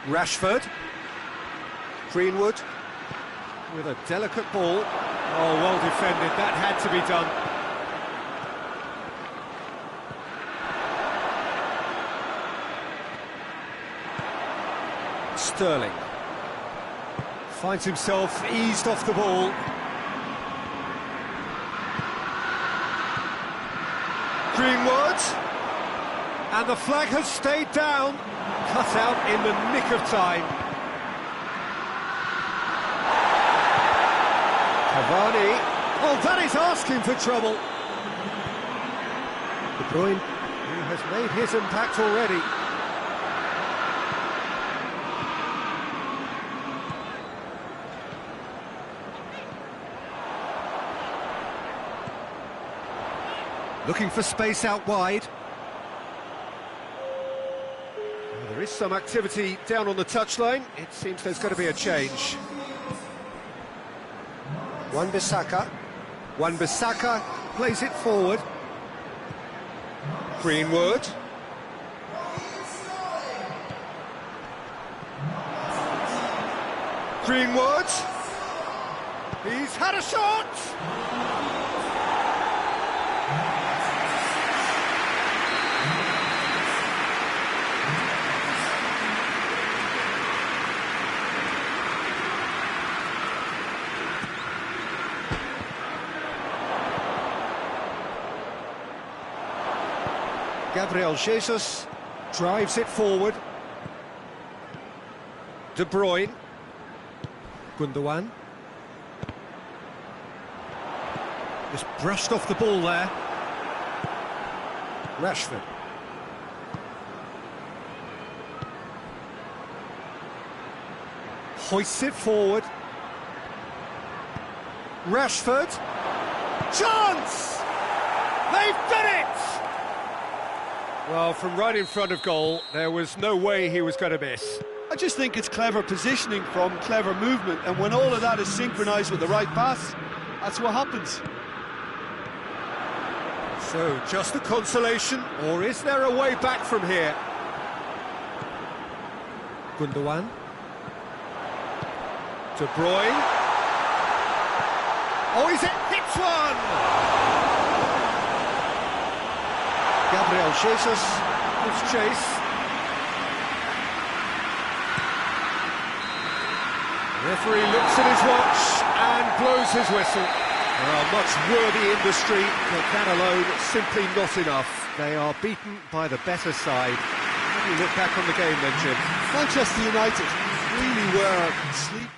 Rashford. Greenwood with a delicate ball. Oh, well defended. That had to be done. Sterling finds himself eased off the ball. Greenwood, and the flag has stayed down, cut out in the nick of time. Cavani, oh, that is asking for trouble. De Bruyne, who has made his impact already. Looking for space out wide. Well, there is some activity down on the touchline. It seems there's going to be a change. Wan-Bissaka. Wan-Bissaka plays it forward. Greenwood. Greenwood. He's had a shot! Gabriel Jesus drives it forward. De Bruyne. Gundogan. Just brushed off the ball there. Rashford. Hoists it forward. Rashford. Chance! They've done it! Well, from right in front of goal, there was no way he was going to miss. I just think it's clever positioning from clever movement, and when all of that is synchronised with the right pass, that's what happens. So, just a consolation, or is there a way back from here? Gundogan. De Bruyne. Oh, he's hits one! Gabriel Jesus gives chase. The referee looks at his watch and blows his whistle. Well, much worthy industry, but that alone simply not enough. They are beaten by the better side. How do you look back on the game then, Jim? Manchester United really were sleep.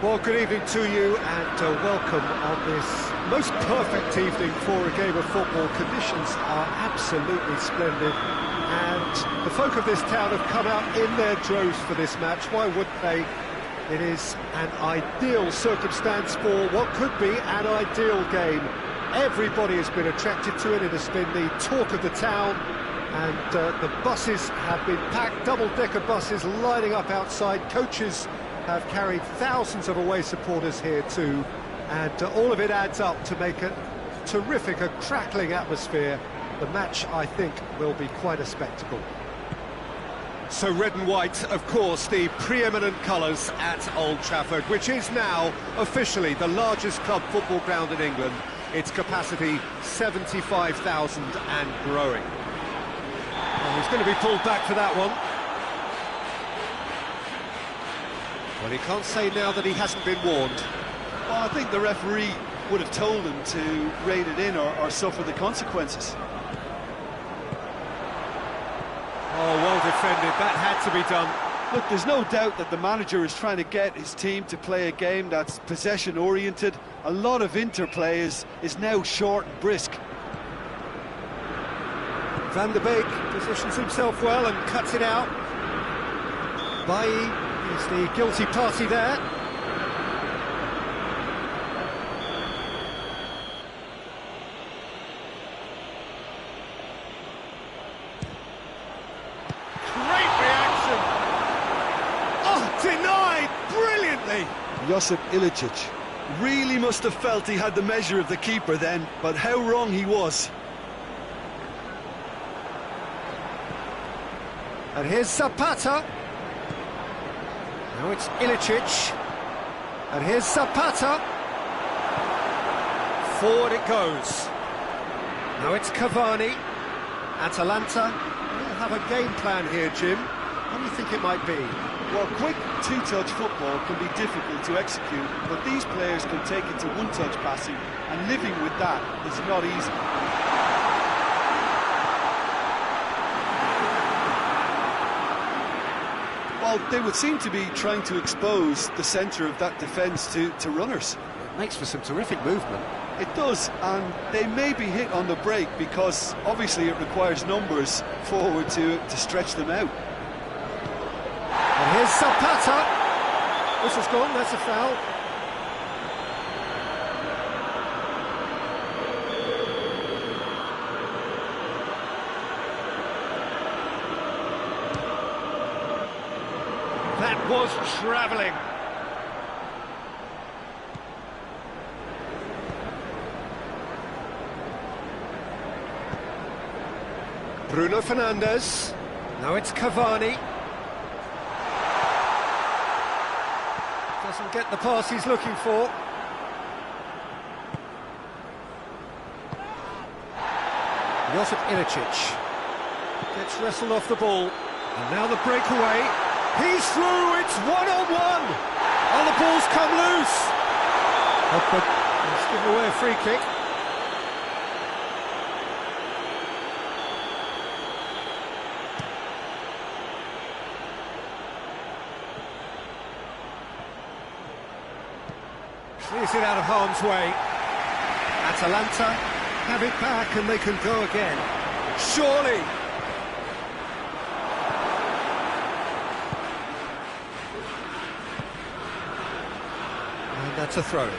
Well, good evening to you and welcome on this most perfect evening for a game of football. Conditions are absolutely splendid and the folk of this town have come out in their droves for this match. Why wouldn't they? It is an ideal circumstance for what could be an ideal game. Everybody has been attracted to it. It has been the talk of the town and the buses have been packed, double-decker buses lining up outside. Coaches have carried thousands of away supporters here too, and all of it adds up to make a terrific, a crackling atmosphere. The match, I think, will be quite a spectacle. So red and white, of course, the preeminent colours at Old Trafford, which is now officially the largest club football ground in England. Its capacity 75,000 and growing. Well, he's going to be pulled back for that one. Well, he can't say now that he hasn't been warned. Well, I think the referee would have told him to rein it in or suffer the consequences. Oh, well defended, that had to be done. Look, there's no doubt that the manager is trying to get his team to play a game that's possession-oriented. A lot of interplay is now short and brisk. Van der Beek positions himself well and cuts it out. Bailly is the guilty party there. Great reaction! Oh, denied brilliantly! Josip Ilicic really must have felt he had the measure of the keeper then, but how wrong he was. And here's Zapata. Now it's Ilicic. And here's Zapata. Forward it goes. Now it's Cavani. Atalanta will have a game plan here, Jim. What do you think it might be? Well, quick two-touch football can be difficult to execute, but these players can take it to one-touch passing, and living with that is not easy. Well, they would seem to be trying to expose the centre of that defence to runners. It makes for some terrific movement. It does, and they may be hit on the break because obviously it requires numbers forward to stretch them out. And here's Zapata. This has gone, that's a foul. That was travelling. Bruno Fernandes. Now it's Cavani. Doesn't get the pass he's looking for. Josip Ilicic gets wrestled off the ball. And now the breakaway. He's through, it's one-on-one. Oh, the ball's come loose. But he's given away a free kick. Clears it out of harm's way. Atalanta have it back and they can go again. Surely. And that's a throw.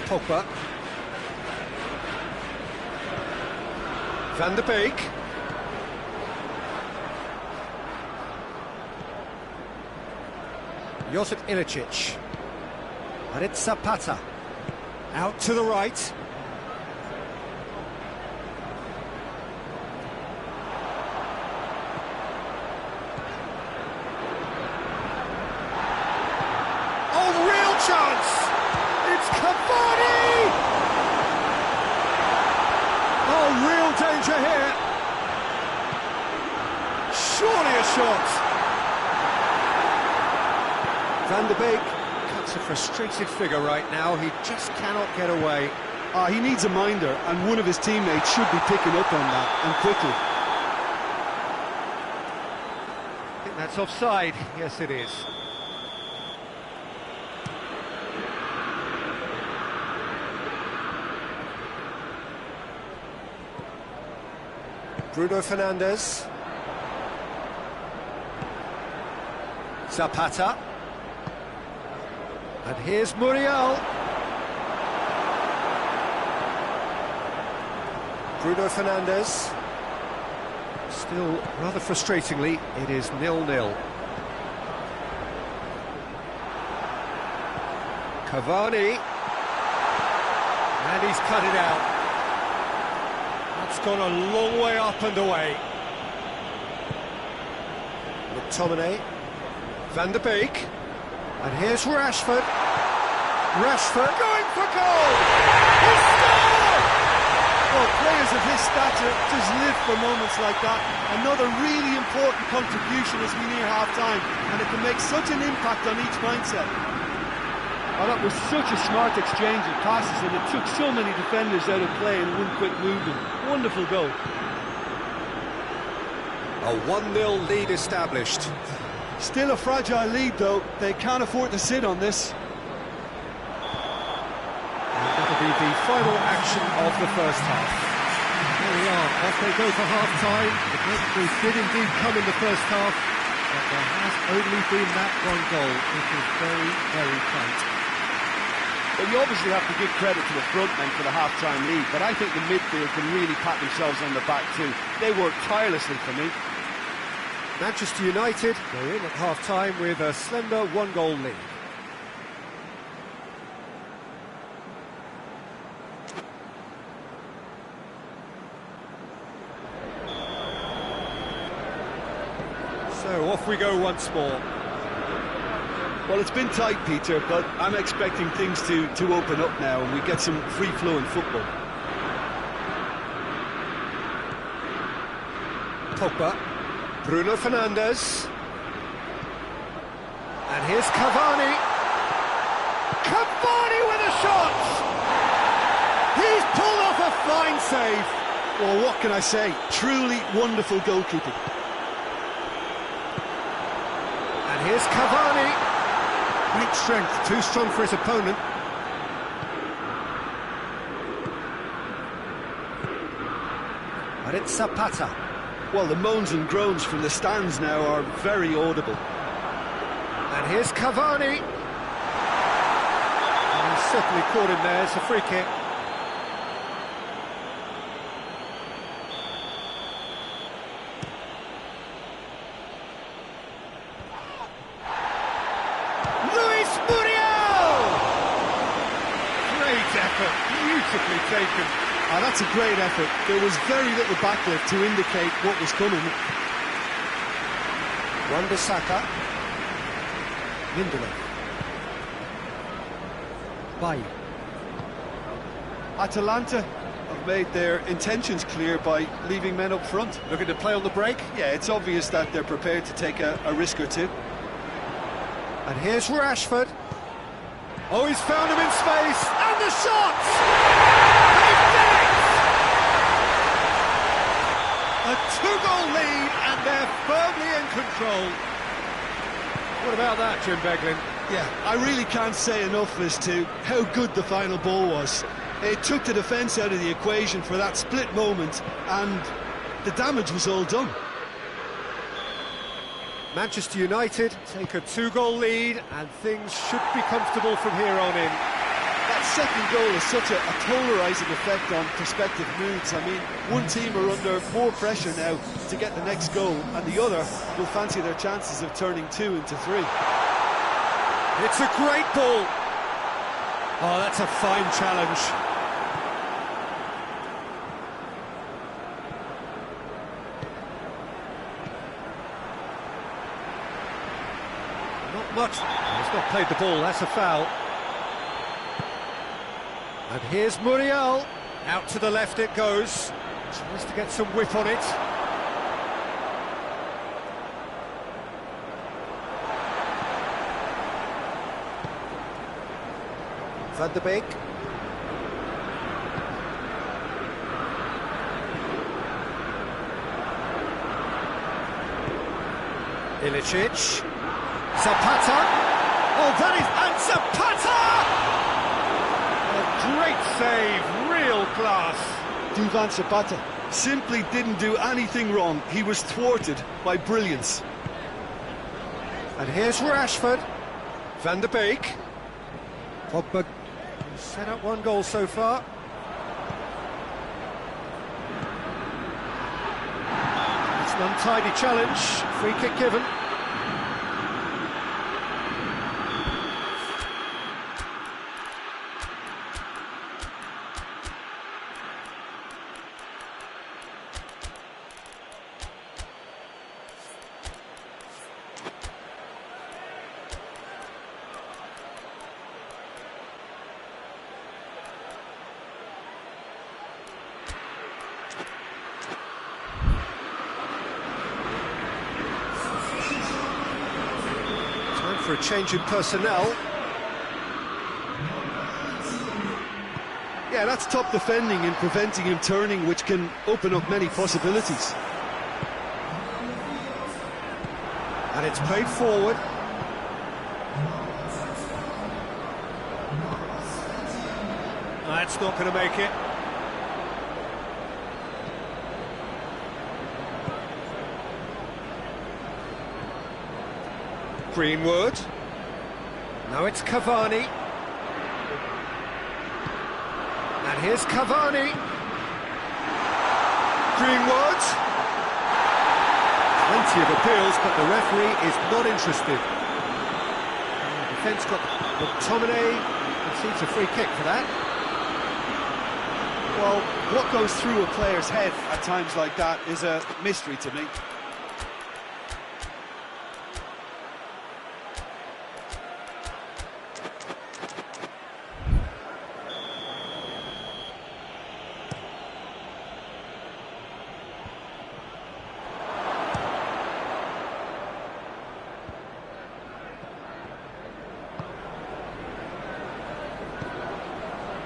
Pogba. Van der Beek. Josip Ilicic. And it's Zapata. Out to the right. Oh, real chance! It's Cavani! Oh, real danger here. Surely a shot. Van der Beek cuts a frustrated figure right now. He just cannot get away. He needs a minder, and one of his teammates should be picking up on that, and quickly. I think that's offside. Yes, it is. Bruno Fernandes. Zapata. And here's Muriel. Bruno Fernandes. Still, rather frustratingly, it is 0-0. Cavani. And he's cut it out. That's gone a long way up and away. McTominay. Van der Beek. And here's Rashford. Rashford going for goal! He scored! Well, players of his stature just live for moments like that. Another really important contribution as we near half-time, and it can make such an impact on each mindset. Oh, that was such a smart exchange of passes, and it took so many defenders out of play in one quick movement. Wonderful goal. A 1-0 lead established. Still a fragile lead, though. They can't afford to sit on this. That'll be the final action of the first half. There we are, off they go for half-time. The breakthrough did indeed come in the first half, but there has only been that one goal. It was very, very tight. Well, you obviously have to give credit to the front men for the half-time lead, but I think the midfield can really pat themselves on the back too. They worked tirelessly for me. Manchester United go in at half-time with a slender one-goal lead. So off we go once more. Well, it's been tight, Peter, but I'm expecting things to open up now and we get some free-flowing football. Pogba, Bruno Fernandes, and here's Cavani. Cavani with a shot! He's pulled off a fine save. Well, what can I say? Truly wonderful goalkeeping. And here's Cavani. Great strength, too strong for his opponent. And it's Zapata. Well, the moans and groans from the stands now are very audible. And here's Cavani. And he's certainly caught him there, it's a free kick. Beautifully taken. Oh, that's a great effort. There was very little backlift to indicate what was coming. Wan-Bissaka. Lindelof. Bailly. Atalanta have made their intentions clear by leaving men up front. Looking to play on the break. Yeah, it's obvious that they're prepared to take a risk or two. And here's Rashford. Oh, he's found him in space, and the shot! They did it! A two-goal lead, and they're firmly in control. What about that, Jim Beglin? Yeah, I really can't say enough as to how good the final ball was. It took the defence out of the equation for that split moment, and the damage was all done. Manchester United take a two-goal lead, and things should be comfortable from here on in. That second goal has such a polarising effect on prospective moods. I mean, one team are under more pressure now to get the next goal, and the other will fancy their chances of turning 2 into 3. It's a great ball. Oh, that's a fine challenge. Not much. He's not played the ball, that's a foul. And here's Muriel. Out to the left it goes. Tries to get some whip on it. Van der Beek. Ilicic. Zapata. Oh, that is... And Zapata! A great save, real class. Duvan Zapata simply didn't do anything wrong. He was thwarted by brilliance. And here's Rashford. Van der Beek. Pogba set up one goal so far. It's an untidy challenge. Free kick given. For a change in personnel. Yeah, that's top defending and preventing him turning, which can open up many possibilities. And it's played forward. That's not going to make it. Greenwood. Now it's Cavani. And here's Cavani. Greenwood. Plenty of appeals, but the referee is not interested. The defence got McTominay concedes a free kick for that. Well, what goes through a player's head at times like that is a mystery to me.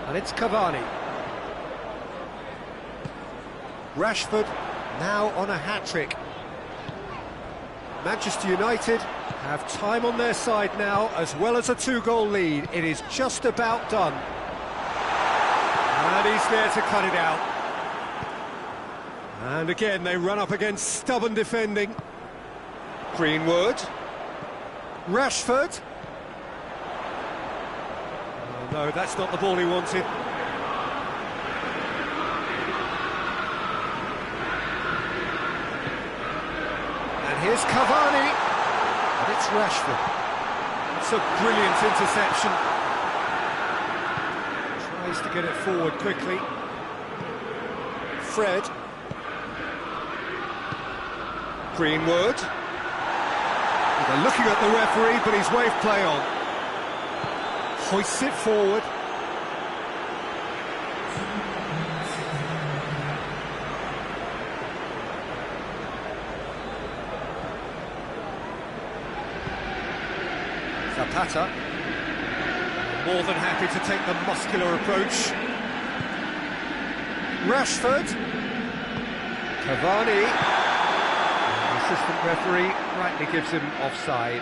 And it's Cavani. Rashford now on a hat-trick. Manchester United have time on their side now, as well as a two-goal lead. It is just about done. And he's there to cut it out. And again, they run up against stubborn defending. Greenwood. Rashford. Oh, no, that's not the ball he wanted. And here's Cavani. And it's Rashford. It's a brilliant interception. Tries to get it forward quickly. Fred. Greenwood. They're looking at the referee, but he's waved play on. Hoists it forward. Zapata. More than happy to take the muscular approach. Rashford. Cavani. The assistant referee rightly gives him offside.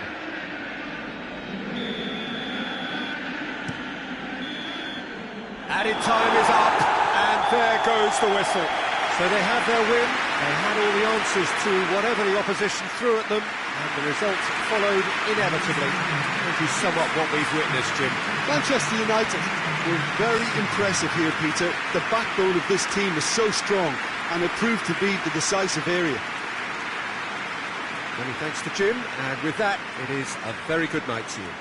Added time is up, and there goes the whistle. So they have their win, they had all the answers to whatever the opposition threw at them, and the result followed inevitably. If you sum up what we've witnessed, Jim. Manchester United were very impressive here, Peter. The backbone of this team is so strong, and it proved to be the decisive area. Many thanks to Jim, and with that, it is a very good night to you.